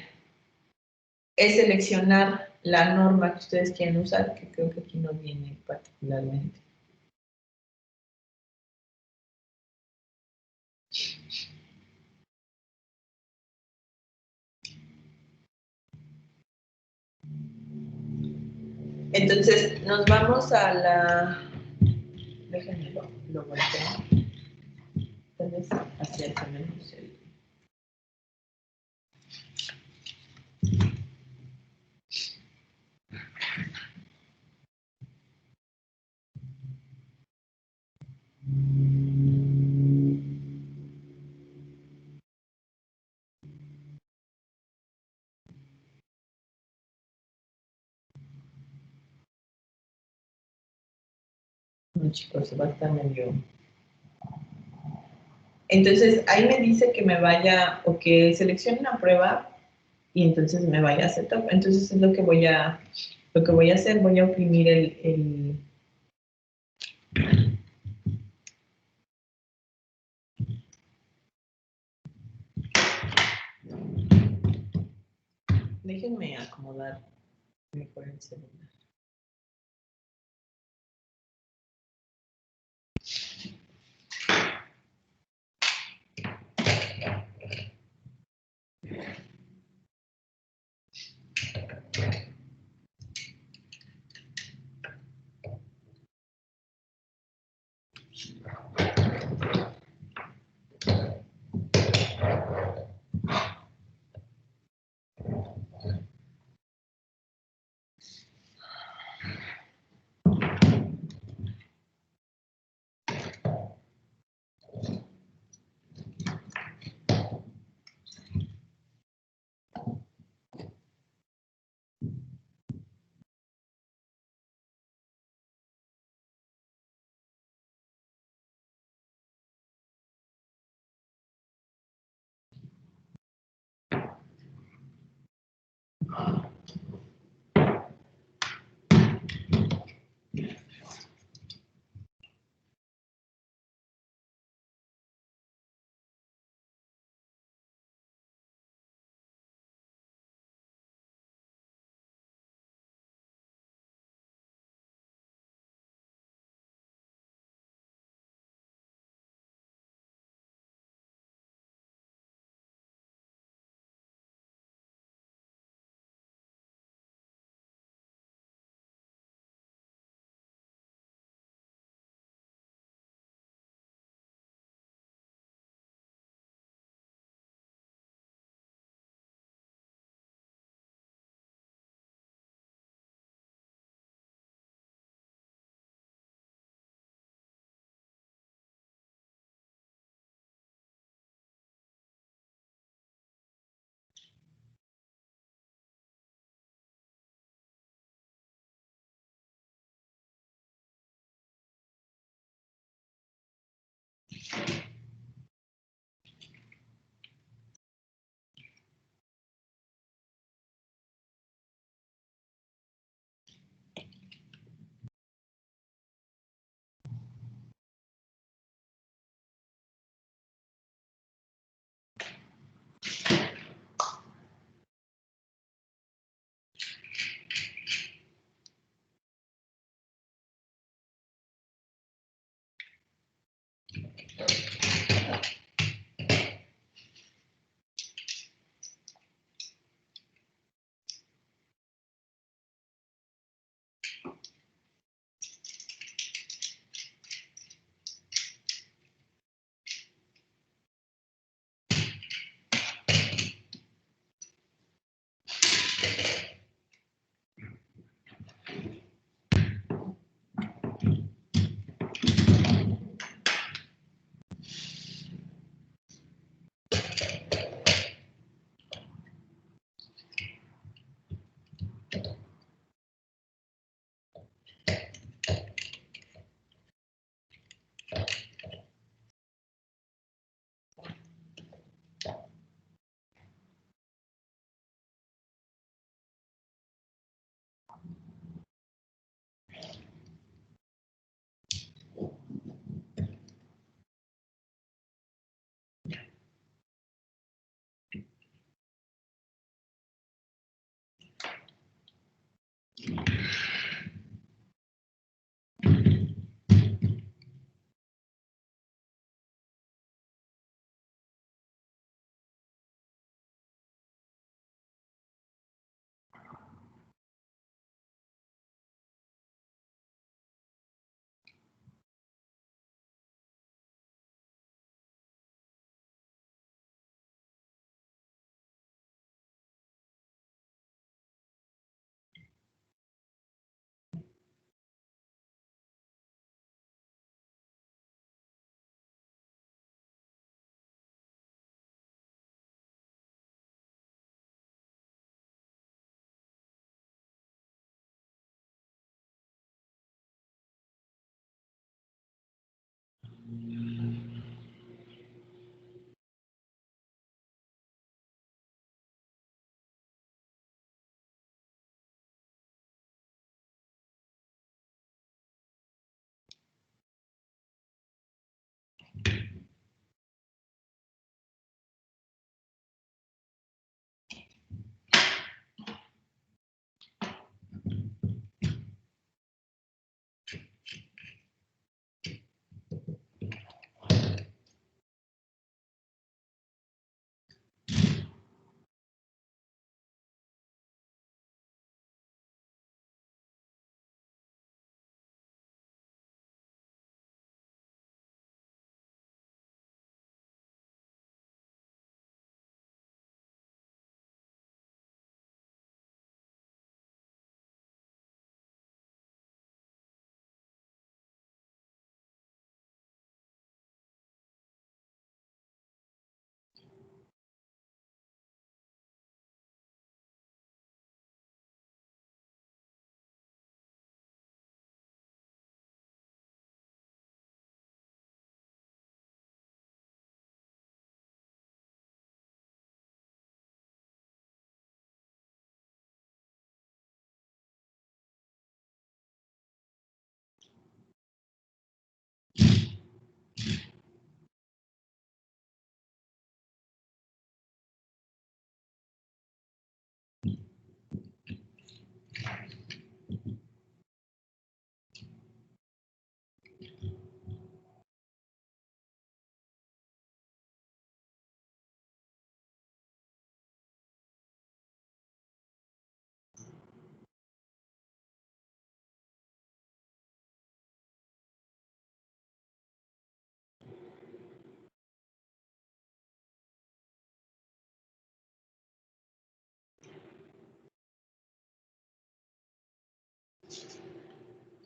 Speaker 1: seleccionar la norma que ustedes quieren usar, que creo que aquí no viene particularmente. Entonces, nos vamos a déjenme lo volteo. Entonces, hacia el tenemos el... No, chicos, va a estar medio... Entonces, ahí me dice que me vaya, o que seleccione una prueba, y entonces me vaya a setup. Entonces, es lo que voy a hacer, voy a oprimir Déjenme acomodar mejor el celular.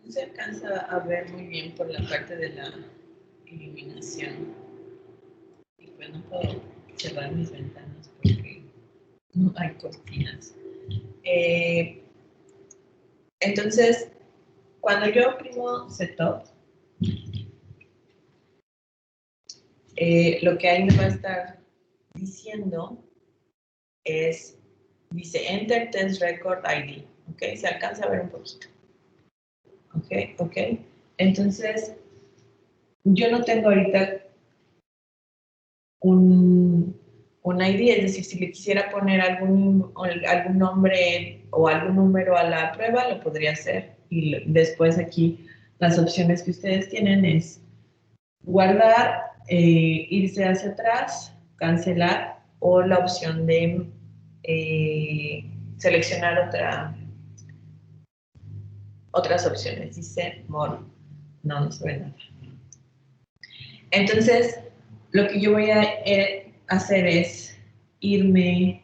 Speaker 1: No se alcanza a ver muy bien por la parte de la iluminación. Y pues no puedo cerrar mis ventanas porque no hay cortinas. Entonces, cuando yo oprimo Setup, lo que ahí me va a estar diciendo es, dice Enter Test Record ID. ¿Ok? Se alcanza a ver un poquito. ¿Ok? Entonces, yo no tengo ahorita un ID, es decir, si le quisiera poner algún nombre o algún número a la prueba, lo podría hacer. Y después aquí las opciones que ustedes tienen es guardar, irse hacia atrás, cancelar o la opción de seleccionar otras opciones. Dice More. No se ve nada. Entonces, lo que yo voy a hacer es irme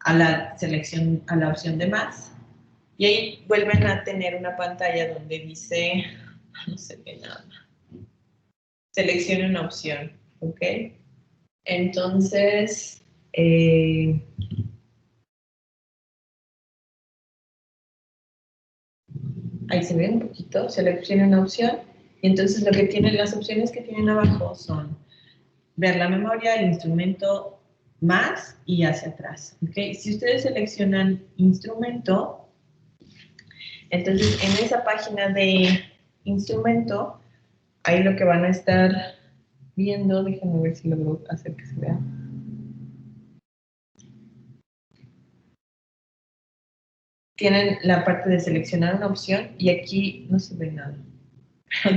Speaker 1: a la selección, a la opción de más, y ahí vuelven a tener una pantalla donde dice, no se ve nada, seleccione una opción, ¿ok? Entonces, ahí se ve un poquito, seleccione una opción, y entonces lo que tienen, las opciones que tienen abajo son ver la memoria, el instrumento más y hacia atrás. ¿Okay? Si ustedes seleccionan instrumento, entonces en esa página de instrumento, ahí lo que van a estar viendo, déjenme ver si logro hacer que se vea. tienen la parte de seleccionar una opción y aquí no se ve nada.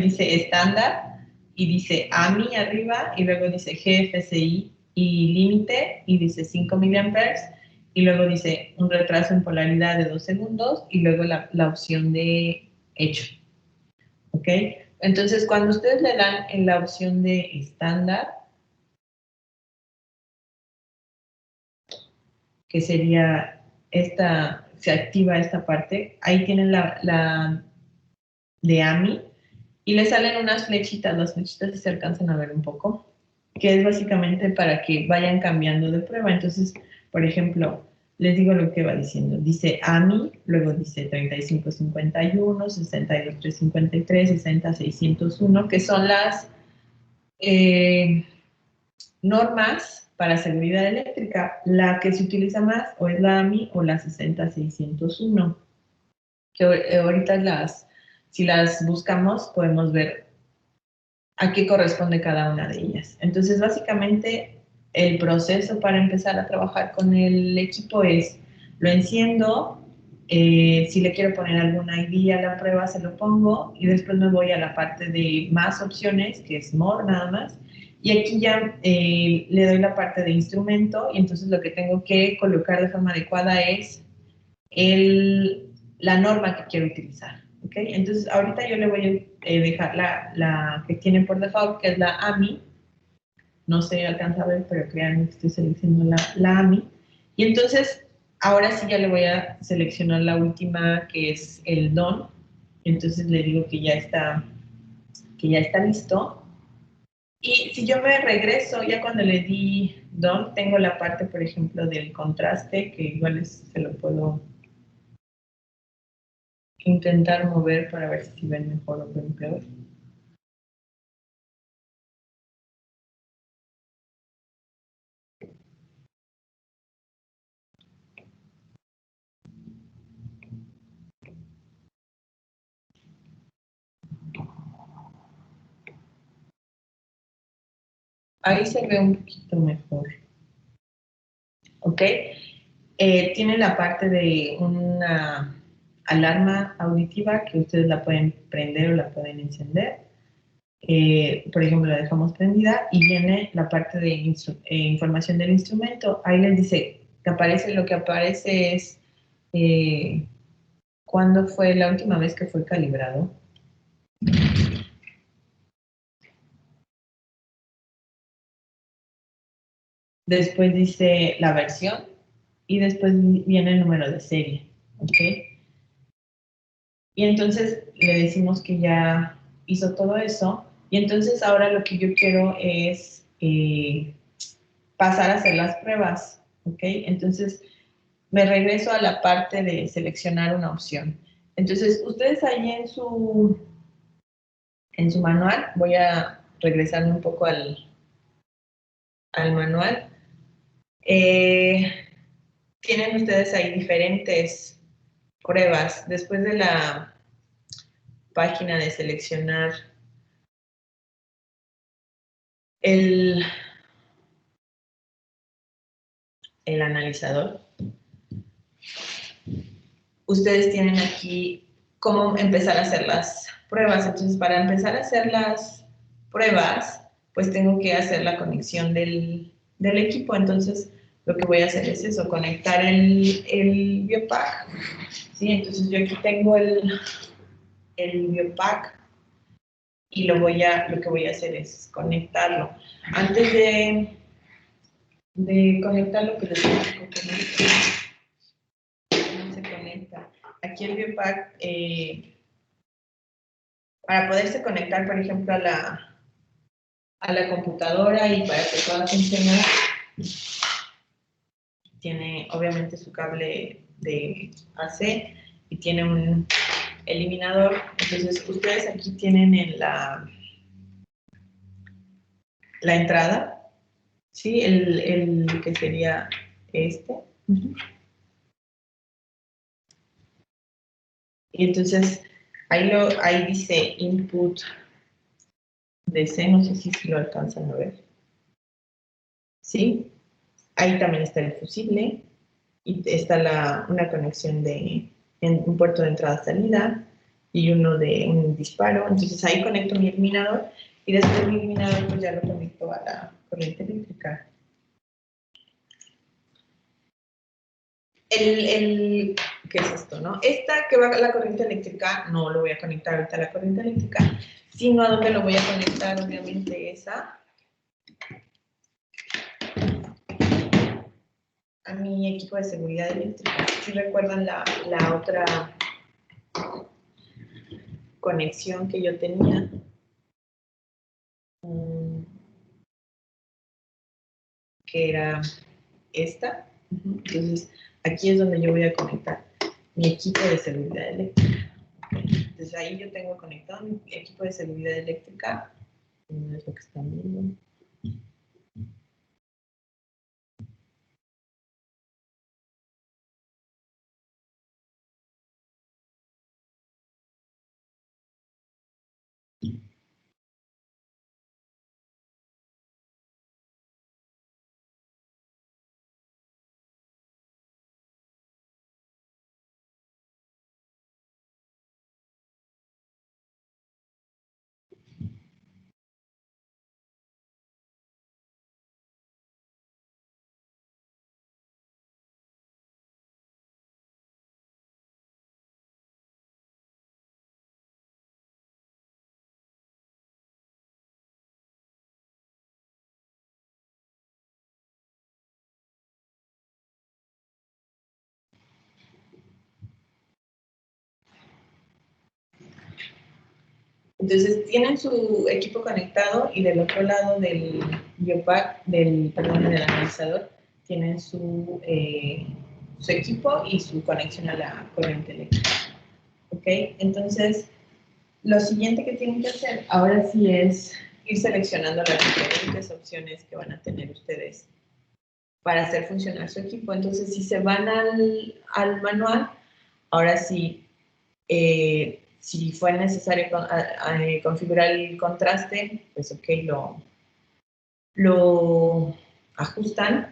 Speaker 1: Dice estándar y dice AMI arriba y luego dice GFSI y límite y dice 5 miliamperes y luego dice un retraso en polaridad de 2 segundos y luego la opción de hecho. ¿Ok? Entonces, cuando ustedes le dan en la opción de estándar, que sería esta, se activa esta parte, ahí tienen la de AMI y le salen unas flechitas, las flechitas se alcanzan a ver un poco, que es básicamente para que vayan cambiando de prueba. Entonces, por ejemplo, les digo lo que va diciendo. Dice AMI, luego dice 3551, 62353, 60601, que son las normas para seguridad eléctrica. La que se utiliza más o es la AMI o la 60601, que ahorita si las buscamos podemos ver a qué corresponde cada una de ellas. Entonces, básicamente, el proceso para empezar a trabajar con el equipo es, lo enciendo, si le quiero poner alguna ID a la prueba, se lo pongo, y después me voy a la parte de más opciones, que es More nada más, y aquí ya le doy la parte de instrumento, y entonces lo que tengo que colocar de forma adecuada es la norma que quiero utilizar. ¿Okay? Entonces, ahorita yo le voy a dejar la que tiene por default, que es la AMI. No se alcanza a ver, pero créanme que estoy seleccionando la AMI. Y entonces, ahora sí ya le voy a seleccionar la última, que es el DON. Entonces le digo que ya está listo. Y si yo me regreso, ya cuando le di DON, tengo la parte, por ejemplo, del contraste, que igual se lo puedo intentar mover para ver si ven mejor o ven peor. Ahí se ve un poquito mejor. ¿Ok? Tiene la parte de una alarma auditiva que ustedes la pueden prender o la pueden encender. Por ejemplo, la dejamos prendida y viene la parte de información del instrumento. Ahí les dice que lo que aparece es cuándo fue la última vez que fue calibrado. Después dice la versión y después viene el número de serie. ¿Ok? Y entonces le decimos que ya hizo todo eso. Y entonces ahora lo que yo quiero es pasar a hacer las pruebas. ¿Ok? Entonces me regreso a la parte de seleccionar una opción. Entonces ustedes ahí en su manual, voy a regresarme un poco al manual. Tienen ustedes ahí diferentes pruebas. Después de la página de seleccionar el analizador, ustedes tienen aquí cómo empezar a hacer las pruebas. Entonces, para empezar a hacer las pruebas, pues tengo que hacer la conexión del equipo. Entonces, lo que voy a hacer es eso, conectar el Biopack. ¿Sí? Entonces, yo aquí tengo el Biopack y lo que voy a hacer es conectarlo. Antes de conectarlo, pues les explico cómo se conecta. Aquí el Biopack, para poderse conectar, por ejemplo, a la computadora y para que pueda funcionar, tiene obviamente su cable de AC y tiene un eliminador. Entonces, ustedes aquí tienen en la entrada, ¿sí? El que sería este. Y entonces, ahí dice input DC, no sé si lo alcanzan a ver. ¿Sí? Ahí también está el fusible y está una conexión de en un puerto de entrada-salida y uno de un disparo. Entonces ahí conecto mi eliminador y después mi eliminador pues ya lo conecto a la corriente eléctrica. ¿Qué es esto, no? Esta que va a la corriente eléctrica, no lo voy a conectar ahorita a la corriente eléctrica, sino a donde lo voy a conectar, obviamente, es a mi equipo de seguridad eléctrica. Si recuerdan la otra conexión que yo tenía, que era esta. Entonces, aquí es donde yo voy a conectar mi equipo de seguridad eléctrica. Entonces, ahí yo tengo conectado mi equipo de seguridad eléctrica. No es lo que están viendo. Entonces, tienen su equipo conectado y del otro lado del biopack, del analizador, tienen su equipo y su conexión a la corriente eléctrica. ¿Ok? Entonces, lo siguiente que tienen que hacer ahora sí es ir seleccionando las diferentes opciones que van a tener ustedes para hacer funcionar su equipo. Entonces, si se van al manual, ahora sí, si fue necesario configurar el contraste, pues ok, lo ajustan.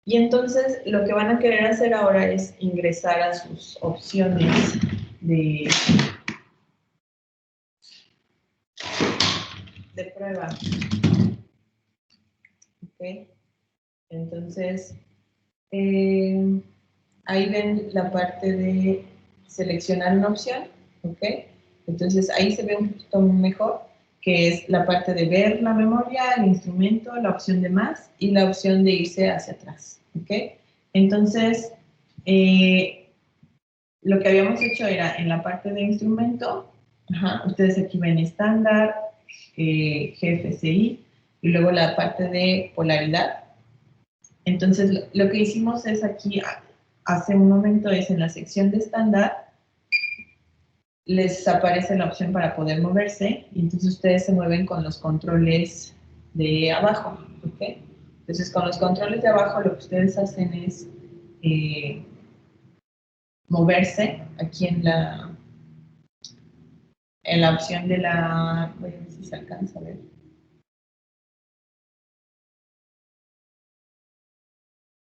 Speaker 1: Y entonces lo que van a querer hacer ahora es ingresar a sus opciones de prueba. Ok, entonces ahí ven la parte de seleccionar una opción. Ok, entonces ahí se ve un poquito mejor, que es la parte de ver la memoria, el instrumento, la opción de más y la opción de irse hacia atrás. Ok, entonces lo que habíamos hecho era en la parte de instrumento, ustedes aquí ven estándar, GFCI y luego la parte de polaridad. Entonces lo que hicimos es aquí, hace un momento, es en la sección de estándar, les aparece la opción para poder moverse y entonces ustedes se mueven con los controles de abajo. ¿Ok? Entonces con los controles de abajo lo que ustedes hacen es moverse aquí en la opción de la, voy a ver si se alcanza a ver.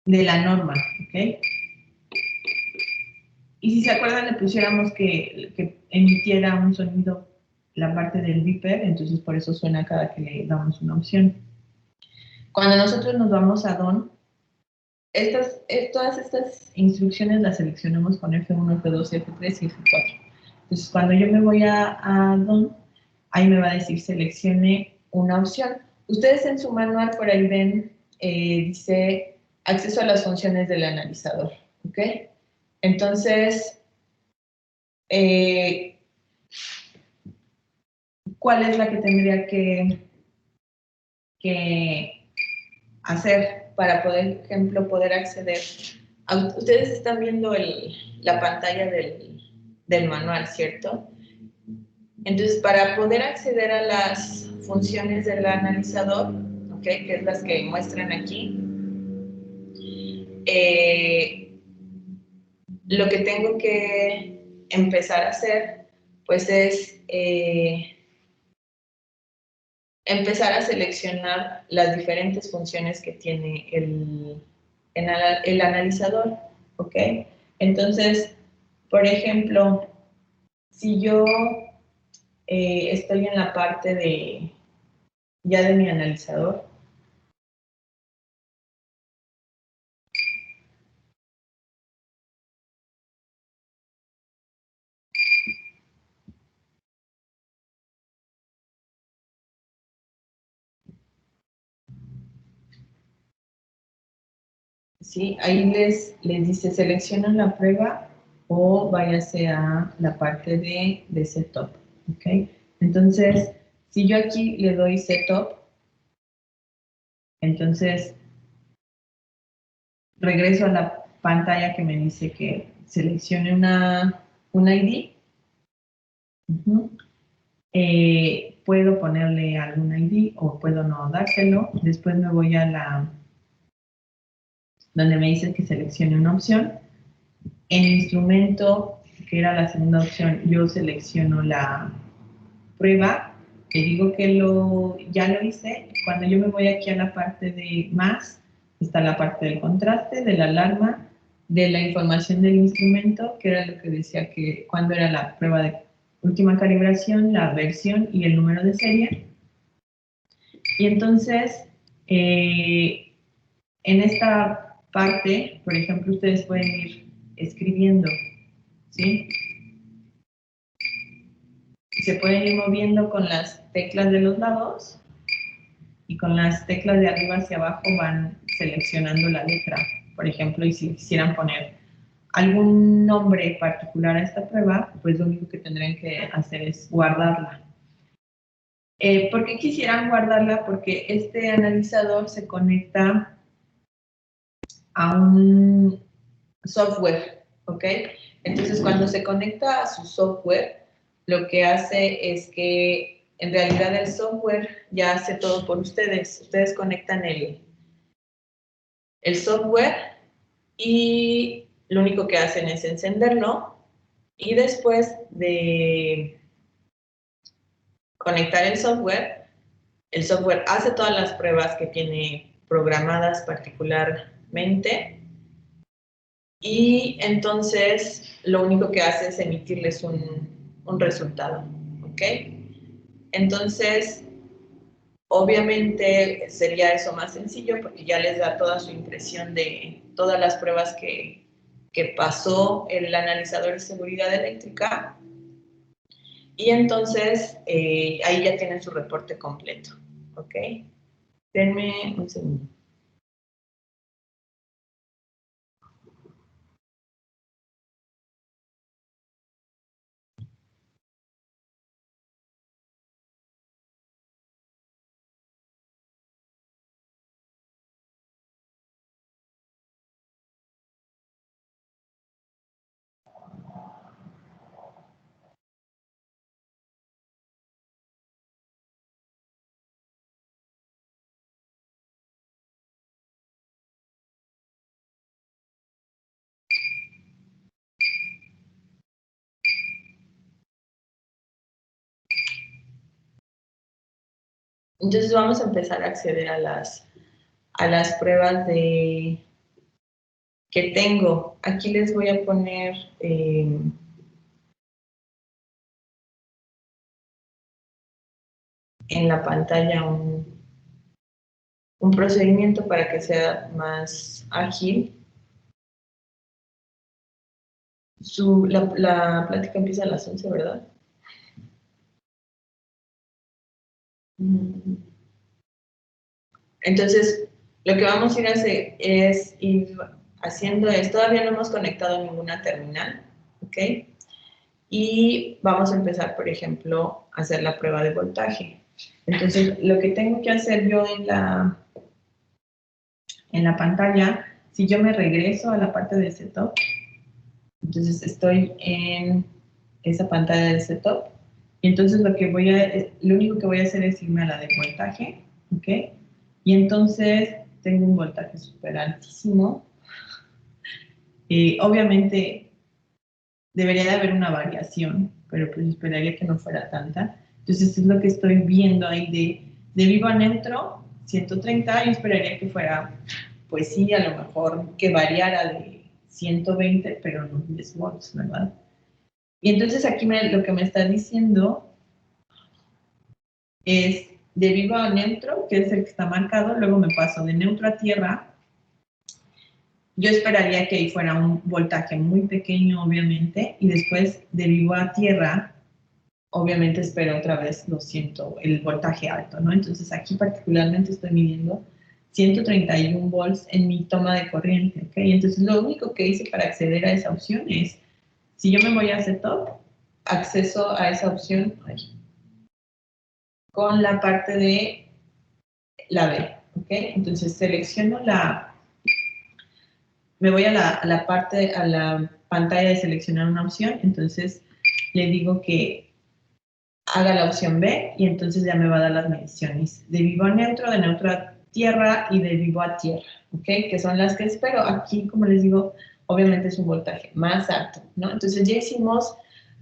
Speaker 1: De la norma, ¿ok? Y si se acuerdan, le pusiéramos que emitiera un sonido la parte del beeper, entonces por eso suena cada que le damos una opción. Cuando nosotros nos vamos a DON, todas estas instrucciones las seleccionamos con F1, F2, F3 y F4. Entonces, cuando yo me voy a DON, ahí me va a decir seleccione una opción. Ustedes en su manual por ahí ven, dice acceso a las funciones del analizador. ¿Ok? Entonces, ¿cuál es la que tendría que hacer para poder, por ejemplo, poder acceder? Ustedes están viendo la pantalla del manual, ¿cierto? Entonces, para poder acceder a las funciones del analizador, ¿ok? Que es las que muestran aquí, lo que tengo que empezar a hacer, pues es empezar a seleccionar las diferentes funciones que tiene el analizador, ¿ok? Entonces, Por ejemplo, si yo estoy en la parte ya de mi analizador, ¿sí? Ahí les dice seleccionan la prueba o váyase a la parte de setup, ¿ok? Entonces, si yo aquí le doy setup, entonces regreso a la pantalla que me dice que seleccione un ID. Puedo ponerle algún ID o puedo no dárselo. Después me voy a donde me dice que seleccione una opción. En instrumento, que era la segunda opción, yo selecciono la prueba, le digo que ya lo hice. Cuando yo me voy aquí a la parte de más, está la parte del contraste, de la alarma, de la información del instrumento, que era lo que decía que cuando era la prueba de última calibración, la versión y el número de serie. Y entonces, en esta parte, por ejemplo, ustedes pueden ir escribiendo, ¿sí? Se pueden ir moviendo con las teclas de los lados y con las teclas de arriba hacia abajo van seleccionando la letra. Por ejemplo, y si quisieran poner algún nombre particular a esta prueba, pues lo único que tendrían que hacer es guardarla. ¿Por qué quisieran guardarla? Porque este analizador se conecta a un software, ¿ok? Entonces, cuando se conecta a su software, lo que hace es que en realidad el software ya hace todo por ustedes. Ustedes conectan el software y lo único que hacen es encenderlo y después de conectar el software hace todas las pruebas que tiene programadas particularmente y entonces lo único que hace es emitirles un resultado, ¿ok? Entonces, obviamente sería eso más sencillo porque ya les da toda su impresión de todas las pruebas que pasó el analizador de seguridad eléctrica y entonces ahí ya tienen su reporte completo, ¿ok? Denme un segundo. Entonces vamos a empezar a acceder a las pruebas que tengo. Aquí les voy a poner en la pantalla un procedimiento para que sea más ágil. La plática empieza a las 11, ¿verdad? Entonces, lo que vamos a ir a hacer es ir haciendo es, todavía no hemos conectado ninguna terminal, ¿ok? Y vamos a empezar, por ejemplo, a hacer la prueba de voltaje. Entonces, lo que tengo que hacer yo en la pantalla, si yo me regreso a la parte de setup, entonces estoy en esa pantalla de setup, y entonces lo único que voy a hacer es irme a la de voltaje, ¿ok? Y entonces tengo un voltaje súper altísimo. Obviamente debería de haber una variación, pero pues esperaría que no fuera tanta. Entonces es lo que estoy viendo ahí de vivo a neutro, 130, y esperaría que fuera, pues sí, a lo mejor que variara de 120, pero no 10 volts, ¿verdad? Y entonces aquí lo que me está diciendo es de vivo a neutro, que es el que está marcado, luego me paso de neutro a tierra. Yo esperaría que ahí fuera un voltaje muy pequeño, obviamente, y después de vivo a tierra, obviamente espero otra vez el voltaje alto, ¿no? Entonces aquí particularmente estoy midiendo 131 volts en mi toma de corriente, ¿ok? Entonces lo único que hice para acceder a esa opción es, si yo me voy a setup, acceso a esa opción con la parte de la B, ¿ok? Entonces selecciono me voy a la pantalla de seleccionar una opción, entonces le digo que haga la opción B y entonces ya me va a dar las mediciones de vivo a neutro, de neutro a tierra y de vivo a tierra, ¿ok? Que son las que espero. Aquí, como les digo, obviamente es un voltaje más alto, ¿no? Entonces ya hicimos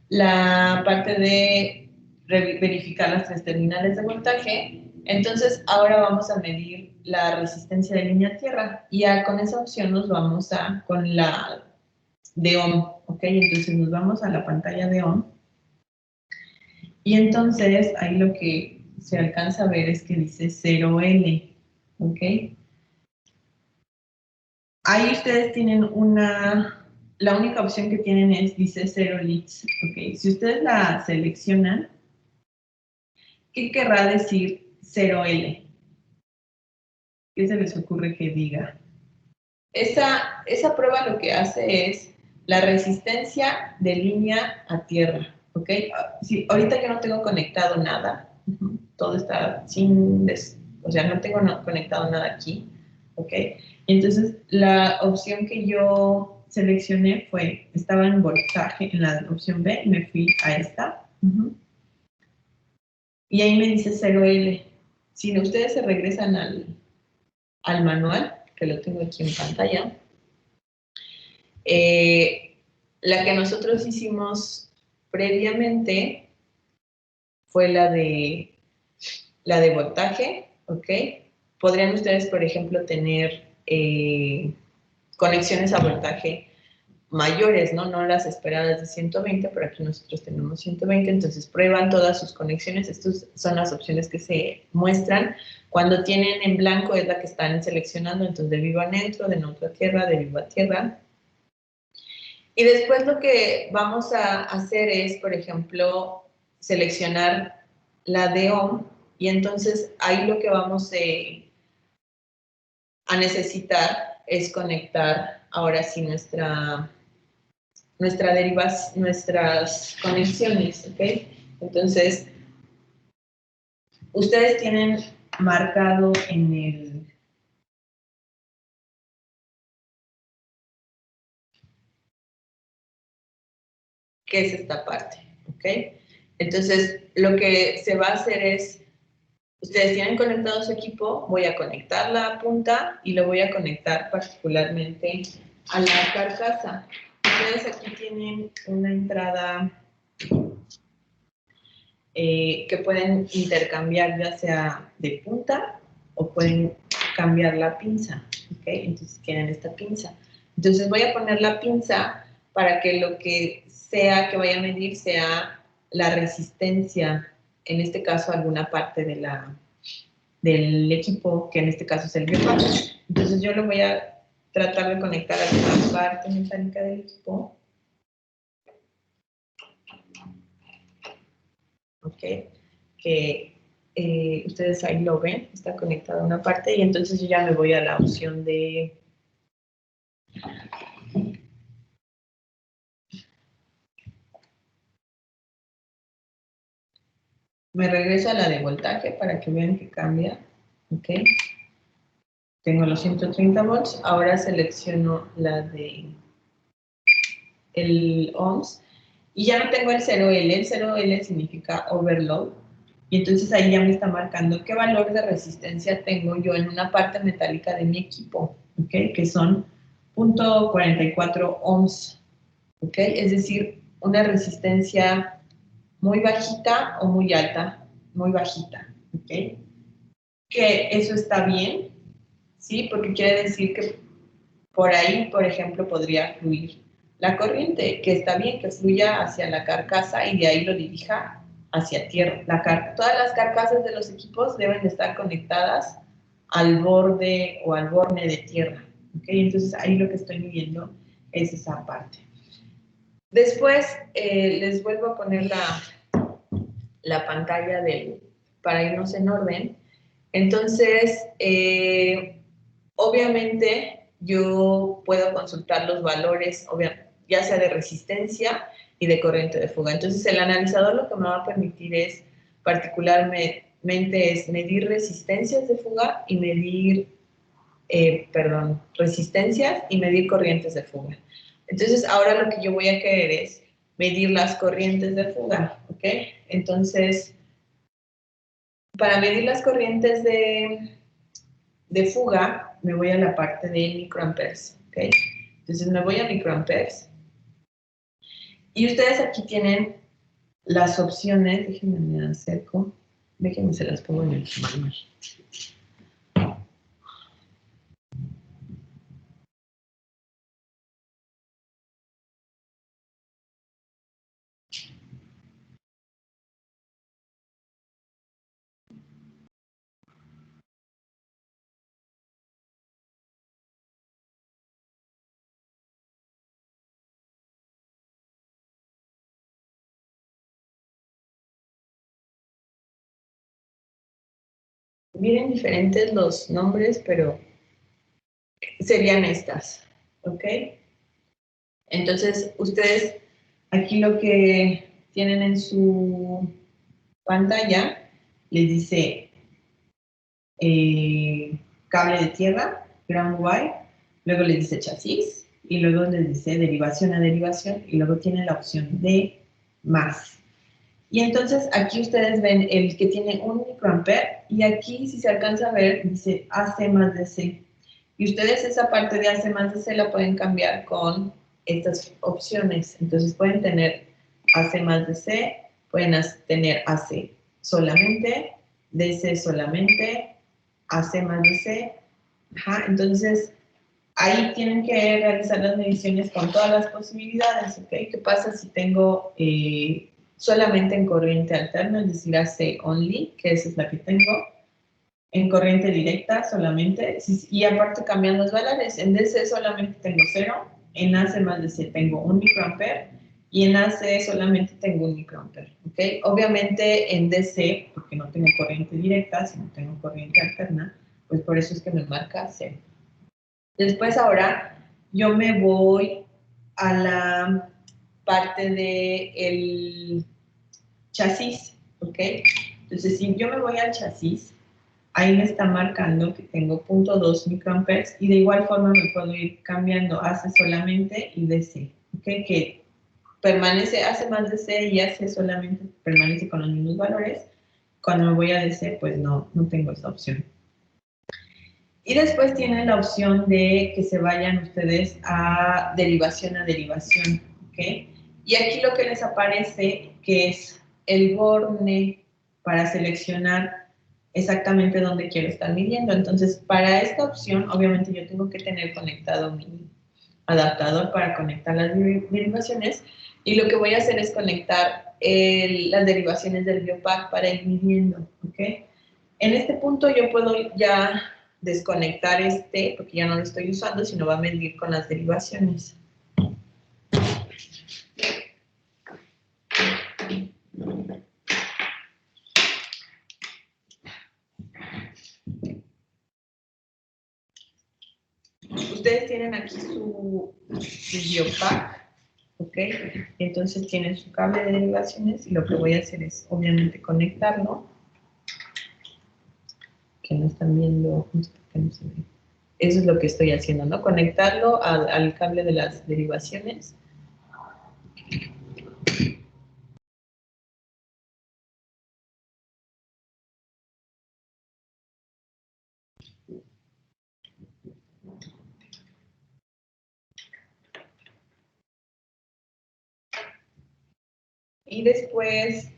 Speaker 1: la parte de verificar las 3 terminales de voltaje. Entonces ahora vamos a medir la resistencia de línea a tierra y ya con esa opción nos vamos con la de ohm, ¿ok? Entonces nos vamos a la pantalla de ohm. Y entonces ahí lo que se alcanza a ver es que dice 0L, ¿ok? Ahí ustedes tienen la única opción que tienen dice 0 leads, ¿ok? Si ustedes la seleccionan, ¿qué querrá decir 0L? ¿Qué se les ocurre que diga? Esa prueba lo que hace es la resistencia de línea a tierra, ¿ok? Sí, ahorita yo no tengo conectado nada, todo está o sea, no tengo conectado nada aquí, ¿ok? Entonces, la opción que yo seleccioné estaba en voltaje, en la opción B, y me fui a esta, y ahí me dice 0L. Si ustedes se regresan al manual, que lo tengo aquí en pantalla, la que nosotros hicimos previamente fue la de voltaje, ¿ok? Podrían ustedes, por ejemplo, tener conexiones a voltaje mayores, ¿no? No las esperadas de 120, pero aquí nosotros tenemos 120, entonces prueban todas sus conexiones. Estas son las opciones que se muestran. Cuando tienen en blanco es la que están seleccionando, entonces de vivo a neutro, de neutro a tierra, de vivo a tierra. Y después lo que vamos a hacer es, por ejemplo, seleccionar la de ohm, y entonces ahí lo que vamos a necesitar es conectar ahora sí nuestras conexiones, ¿ok? Entonces, ustedes tienen marcado ¿qué es esta parte? ¿Ok? Entonces, lo que se va a hacer es, ustedes tienen conectado su equipo, voy a conectar la punta y lo voy a conectar particularmente a la carcasa. Ustedes aquí tienen una entrada que pueden intercambiar ya sea de punta o pueden cambiar la pinza, ¿ok? Entonces quieren esta pinza. Entonces voy a poner la pinza para que lo que sea que vaya a medir sea la resistencia, en este caso alguna parte del equipo, que en este caso es el biopack. Entonces yo lo voy a tratar de conectar a alguna parte mecánica del equipo. ¿Ok? Que ustedes ahí lo ven, está conectada a una parte y entonces yo ya me voy a la opción de me regreso a la de voltaje para que vean que cambia, ¿ok? Tengo los 130 volts, ahora selecciono la de el ohms y ya no tengo el 0L, el 0L significa overload, y entonces ahí ya me está marcando qué valor de resistencia tengo yo en una parte metálica de mi equipo, ¿ok? Que son 0.44 ohms, ¿ok? Es decir, una resistencia muy bajita o muy alta, muy bajita, ¿ok? Que eso está bien, ¿sí? Porque quiere decir que por ahí, por ejemplo, podría fluir la corriente, que está bien, que fluya hacia la carcasa y de ahí lo dirija hacia tierra. Todas las carcasas de los equipos deben de estar conectadas al borde o al borne de tierra. ¿Okay? Entonces ahí lo que estoy midiendo es esa parte. Después les vuelvo a poner la pantalla para irnos en orden. Entonces, obviamente yo puedo consultar los valores, ya sea de resistencia y de corriente de fuga. Entonces, el analizador lo que me va a permitir es, particularmente, es medir resistencias de fuga y medir, resistencias y medir corrientes de fuga. Entonces, ahora lo que yo voy a querer es medir las corrientes de fuga, ¿ok? Entonces, para medir las corrientes de fuga, me voy a la parte de microamperes, ¿ok? Entonces me voy a microamperes. Y ustedes aquí tienen las opciones, déjenme me acerco, déjenme se las pongo en el manual. Vienen diferentes los nombres, pero serían estas, ¿ok? Entonces, ustedes aquí lo que tienen en su pantalla les dice cable de tierra, ground wire, luego les dice chasis y luego les dice derivación a derivación y luego tiene la opción de más. Y entonces aquí ustedes ven el que tiene 1 microampere y aquí si se alcanza a ver dice AC más DC. Y ustedes esa parte de AC más DC la pueden cambiar con estas opciones. Entonces pueden tener AC más DC, pueden tener AC solamente, DC solamente, AC más DC. Ajá, entonces ahí tienen que realizar las mediciones con todas las posibilidades, ¿ok? ¿Qué pasa si tengo solamente en corriente alterna, es decir, AC only, que esa es la que tengo, en corriente directa solamente, y aparte cambian los valores, en DC solamente tengo 0, en AC más DC tengo 1 microampere, y en AC solamente tengo 1 microampere, ¿ok? Obviamente en DC, porque no tengo corriente directa, sino tengo corriente alterna, pues por eso es que me marca 0. Después ahora yo me voy a la parte del chasis, ¿ok? Entonces, si yo me voy al chasis, ahí me está marcando que tengo 0.2 microamperes y de igual forma me puedo ir cambiando AC solamente y DC, ¿ok? Que permanece AC más DC y AC solamente permanece con los mismos valores. Cuando me voy a DC, pues no tengo esa opción. Y después tienen la opción de que se vayan ustedes a derivación, ¿ok? Y aquí lo que les aparece que es el borne para seleccionar exactamente dónde quiero estar midiendo. Entonces, para esta opción, obviamente yo tengo que tener conectado mi adaptador para conectar las derivaciones y lo que voy a hacer es conectar las derivaciones del biopack para ir midiendo, ¿ok? En este punto yo puedo ya desconectar porque ya no lo estoy usando, sino va a medir con las derivaciones. Ustedes tienen aquí su biopack, ¿ok? Entonces tienen su cable de derivaciones y lo que voy a hacer es, obviamente, conectarlo. Que no están viendo, no sé por qué no se ve. Eso es lo que estoy haciendo, ¿no? Conectarlo al cable de las derivaciones. Y después,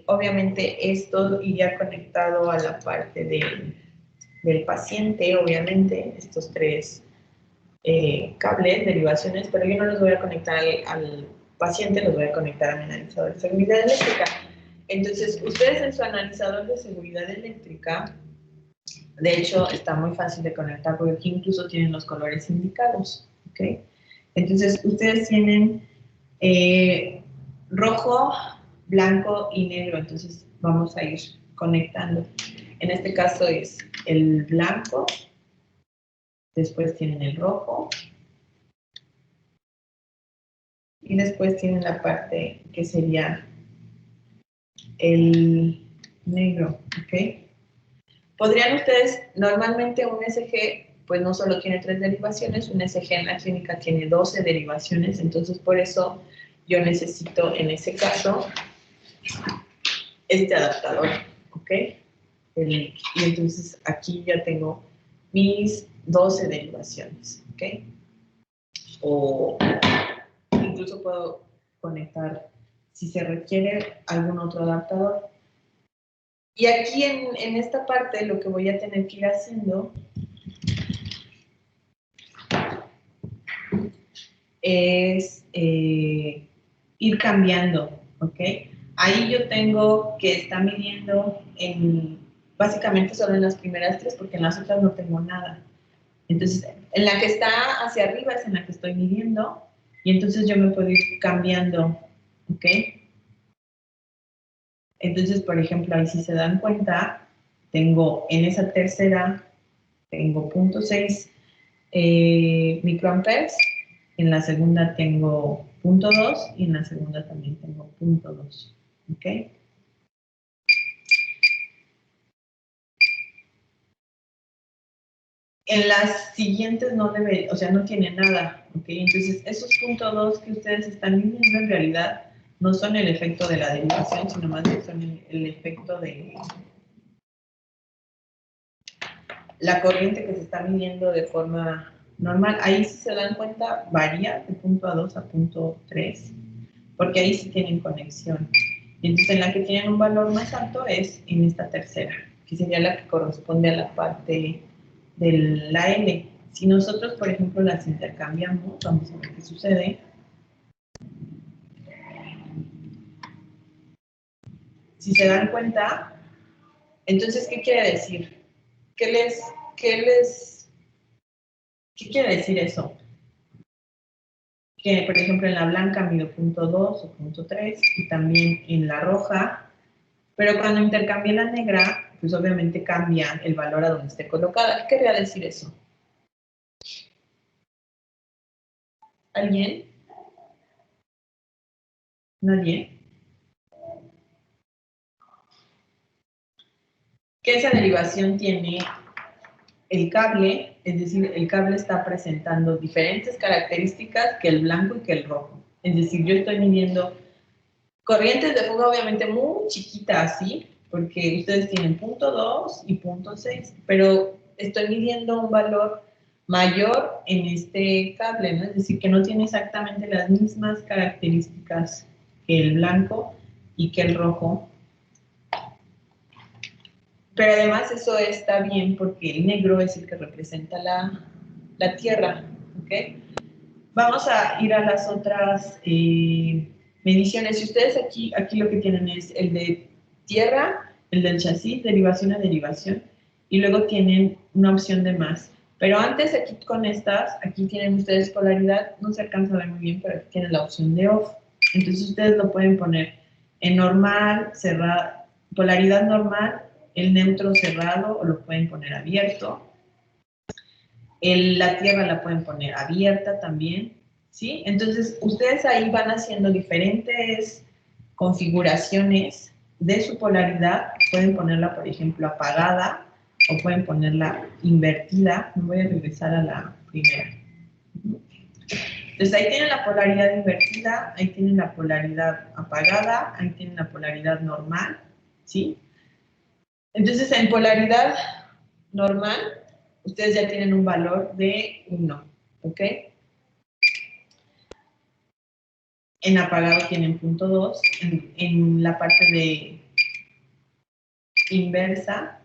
Speaker 1: obviamente, esto iría conectado a la parte del paciente, obviamente, estos tres cables, derivaciones, pero yo no los voy a conectar al paciente, los voy a conectar a mi analizador de seguridad eléctrica. Entonces, ustedes en su analizador de seguridad eléctrica, de hecho, está muy fácil de conectar porque aquí incluso tienen los colores indicados, ¿ok? Entonces, ustedes tienen rojo, blanco y negro, entonces vamos a ir conectando. En este caso es el blanco, después tienen el rojo, y después tienen la parte que sería el negro, ¿ok? Podrían ustedes, normalmente un ECG, pues no solo tiene 3 derivaciones, un ECG en la clínica tiene 12 derivaciones, entonces por eso yo necesito, en ese caso, este adaptador, ¿ok? Y entonces aquí ya tengo mis 12 derivaciones, ¿ok? O incluso puedo conectar, si se requiere, algún otro adaptador. Y aquí en esta parte lo que voy a tener que ir haciendo es ir cambiando, ¿ok? Ahí yo tengo que estar midiendo básicamente solo en las primeras 3 porque en las otras no tengo nada. Entonces, en la que está hacia arriba es en la que estoy midiendo y entonces yo me puedo ir cambiando, ¿ok? Entonces, por ejemplo, ahí si se dan cuenta, tengo en esa tercera, tengo 0.6 microamperes, en la segunda tengo 0.2 y en la segunda también tengo 0.2, ¿ok? En las siguientes no debe, o sea, no tiene nada, ¿ok? Entonces, esos 0.2 que ustedes están midiendo en realidad no son el efecto de la derivación, sino más bien son el efecto de la corriente que se está midiendo de forma normal. Ahí, si se dan cuenta, varía de 0.2 a 0.3, porque ahí sí tienen conexión. Entonces, en la que tienen un valor más alto es en esta tercera, que sería la que corresponde a la parte de la L. Si nosotros, por ejemplo, las intercambiamos, vamos a ver qué sucede. Si se dan cuenta, entonces, ¿qué quiere decir? ¿Qué quiere decir eso? Que, por ejemplo, en la blanca mido 0.2 o 0.3 y también en la roja, pero cuando intercambié la negra, pues obviamente cambia el valor a donde esté colocada. ¿Qué querría decir eso? ¿Alguien? ¿Nadie? Que esa derivación tiene el cable, es decir, el cable está presentando diferentes características que el blanco y que el rojo. Es decir, yo estoy midiendo corrientes de fuga obviamente muy chiquitas, ¿sí? Porque ustedes tienen 0.2 y 0.6, pero estoy midiendo un valor mayor en este cable, ¿no? Es decir, que no tiene exactamente las mismas características que el blanco y que el rojo. Pero además eso está bien porque el negro es el que representa la tierra, ¿ok? Vamos a ir a las otras mediciones. Si ustedes aquí lo que tienen es el de tierra, el del chasis, derivación a derivación, y luego tienen una opción de más. Pero antes aquí con estas, aquí tienen ustedes polaridad, no se alcanza a ver muy bien, pero aquí tienen la opción de off. Entonces ustedes lo pueden poner en normal, cerrado, polaridad normal, el neutro cerrado, o lo pueden poner abierto. La tierra la pueden poner abierta también, ¿sí? Entonces, ustedes ahí van haciendo diferentes configuraciones de su polaridad. Pueden ponerla, por ejemplo, apagada o pueden ponerla invertida. Me voy a regresar a la primera. Entonces, ahí tienen la polaridad invertida, ahí tienen la polaridad apagada, ahí tienen la polaridad normal, ¿sí? Entonces, en polaridad normal, ustedes ya tienen un valor de 1, ¿ok? En apagado tienen 0.2, en la parte de inversa,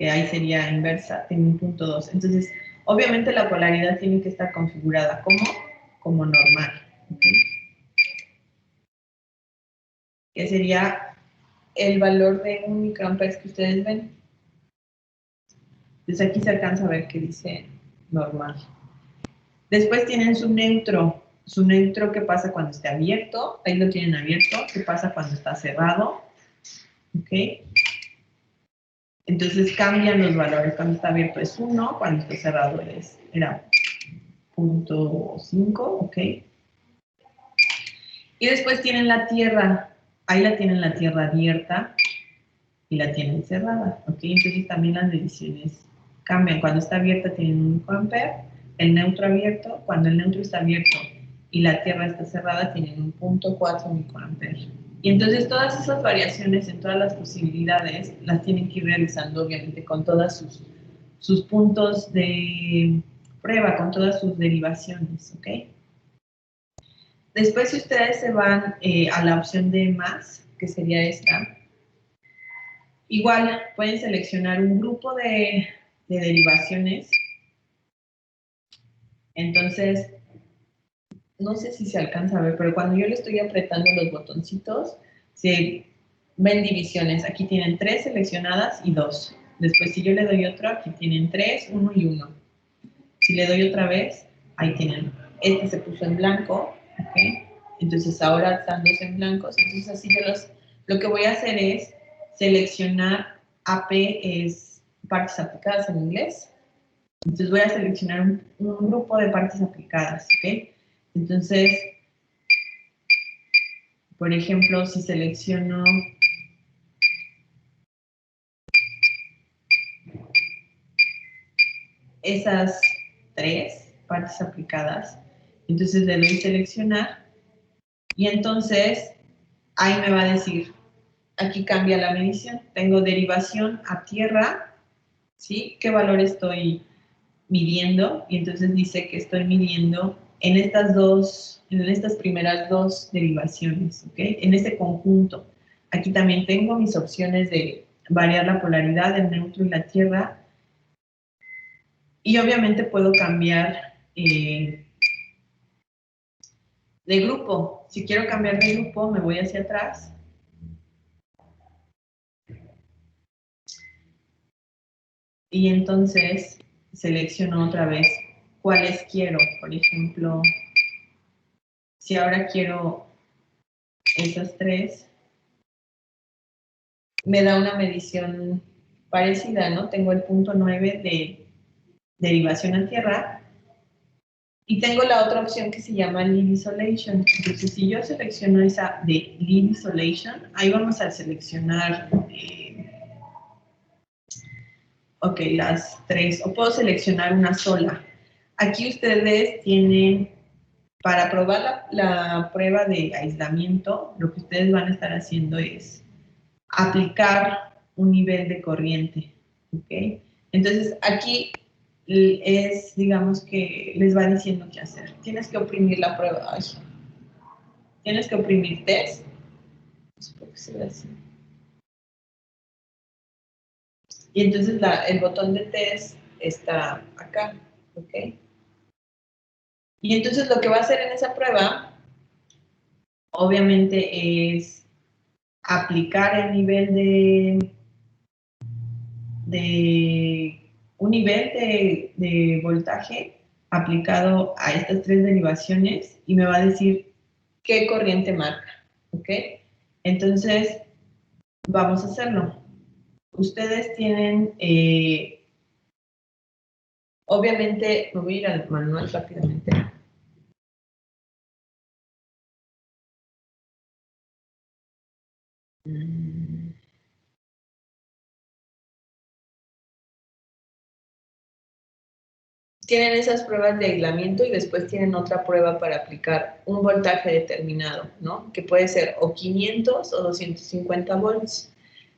Speaker 1: que ahí sería inversa, tengo un punto 2. Entonces, obviamente la polaridad tiene que estar configurada como normal. ¿Okay? Que sería el valor de 1 microamperes que ustedes ven. Entonces aquí se alcanza a ver que dice normal. Después tienen su neutro. Su neutro, ¿qué pasa cuando está abierto? Ahí lo tienen abierto. ¿Qué pasa cuando está cerrado? ¿Ok? Entonces cambian los valores. Cuando está abierto es 1, cuando está cerrado era 0.5, ¿ok? Y después tienen la tierra. Ahí la tienen la tierra abierta y la tienen cerrada, ¿ok? Entonces también las mediciones cambian. Cuando está abierta tienen 1 microampere, el neutro abierto, cuando el neutro está abierto y la tierra está cerrada tienen 1.4 microampere. Y entonces todas esas variaciones en todas las posibilidades las tienen que ir realizando obviamente con todas sus puntos de prueba, con todas sus derivaciones, ¿ok? Después si ustedes se van a la opción de más, que sería esta, igual pueden seleccionar un grupo de derivaciones. Entonces, no sé si se alcanza a ver, pero cuando yo le estoy apretando los botoncitos, se ven divisiones. Aquí tienen 3 seleccionadas y 2. Después, si yo le doy otro, aquí tienen 3, 1 y 1. Si le doy otra vez, ahí tienen. Este se puso en blanco, ¿ok? Entonces, ahora están 2 en blancos. Entonces, así lo que voy a hacer es seleccionar AP, es partes aplicadas en inglés. Entonces, voy a seleccionar un grupo de partes aplicadas, ¿ok? Entonces, por ejemplo, si selecciono esas 3 partes aplicadas, entonces le doy seleccionar y entonces ahí me va a decir, aquí cambia la medición, tengo derivación a tierra, ¿sí? ¿Qué valor estoy midiendo? Y entonces dice que estoy midiendo en estas primeras 2 derivaciones, ¿ok? En este conjunto. Aquí también tengo mis opciones de variar la polaridad, el neutro y la tierra. Y obviamente puedo cambiar de grupo. Si quiero cambiar de grupo, me voy hacia atrás. Y entonces selecciono otra vez cuáles quiero. Por ejemplo, si ahora quiero esas 3, me da una medición parecida, ¿no? Tengo el punto 9 de derivación a tierra y tengo la otra opción que se llama Lead Isolation. Entonces, si yo selecciono esa de Lead Isolation, ahí vamos a seleccionar, ok, las 3, o puedo seleccionar una sola. Aquí ustedes tienen, para probar la prueba de aislamiento, lo que ustedes van a estar haciendo es aplicar un nivel de corriente, ¿ok? Entonces, aquí es, digamos que les va diciendo qué hacer. Tienes que oprimir la prueba. Ay, tienes que oprimir test. No sé por qué se ve así. Y entonces el botón de test está acá, ¿ok? Y entonces lo que va a hacer en esa prueba, obviamente, es aplicar el nivel un nivel de voltaje aplicado a estas 3 derivaciones y me va a decir qué corriente marca, ¿ok? Entonces, vamos a hacerlo. Ustedes tienen, obviamente, me voy a ir al manual rápidamente. Tienen esas pruebas de aislamiento y después tienen otra prueba para aplicar un voltaje determinado, ¿no? Que puede ser o 500 o 250 volts.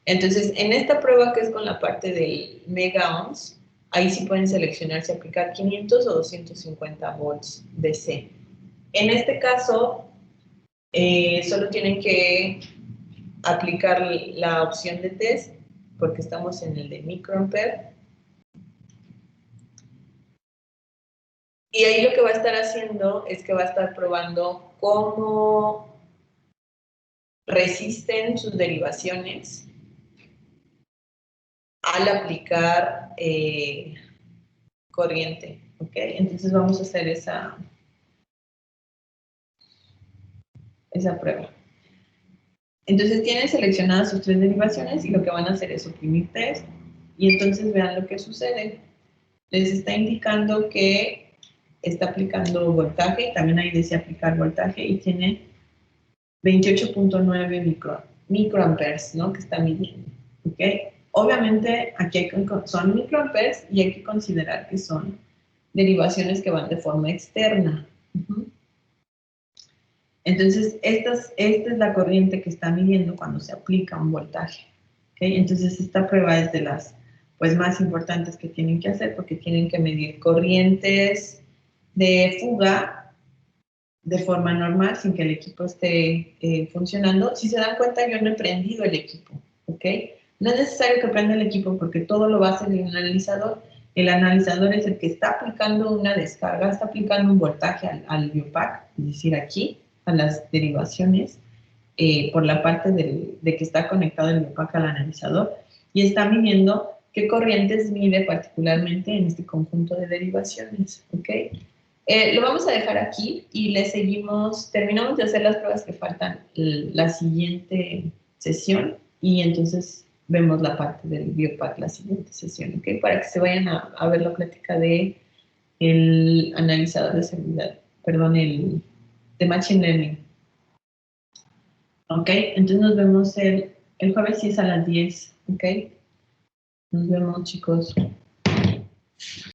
Speaker 1: Entonces, en esta prueba que es con la parte del mega ohms, ahí sí pueden seleccionar si aplicar 500 o 250 volts DC. En este caso, solo tienen que aplicar la opción de test porque estamos en el de microampere. Y ahí lo que va a estar haciendo es que va a estar probando cómo resisten sus derivaciones al aplicar corriente, ¿ok? Entonces vamos a hacer esa prueba. Entonces tienen seleccionadas sus 3 derivaciones y lo que van a hacer es suprimir 3 y entonces vean lo que sucede. Les está indicando que está aplicando voltaje, también ahí dice aplicar voltaje y tiene 28.9 microamperes, ¿no? Que está midiendo, ¿ok? Obviamente aquí son microamperes y hay que considerar que son derivaciones que van de forma externa. Entonces, esta es la corriente que está midiendo cuando se aplica un voltaje. ¿Okay? Entonces, esta prueba es de las más importantes que tienen que hacer porque tienen que medir corrientes de fuga de forma normal sin que el equipo esté funcionando. Si se dan cuenta, yo no he prendido el equipo. ¿Okay? No es necesario que prenda el equipo porque todo lo va a hacer el analizador. El analizador es el que está aplicando una descarga, está aplicando un voltaje al biopack, es decir, aquí, a las derivaciones, por la parte de que está conectado el biopack al analizador, y está midiendo qué corrientes mide particularmente en este conjunto de derivaciones, ¿ok? Lo vamos a dejar aquí y le seguimos, terminamos de hacer las pruebas que faltan la siguiente sesión, y entonces vemos la parte del biopack la siguiente sesión, ¿ok? Para que se vayan a ver la plática de el analizador de seguridad, perdón, el de Machine Learning. ¿Ok? Entonces nos vemos el jueves 6 a las 10, ¿ok? Nos vemos, chicos.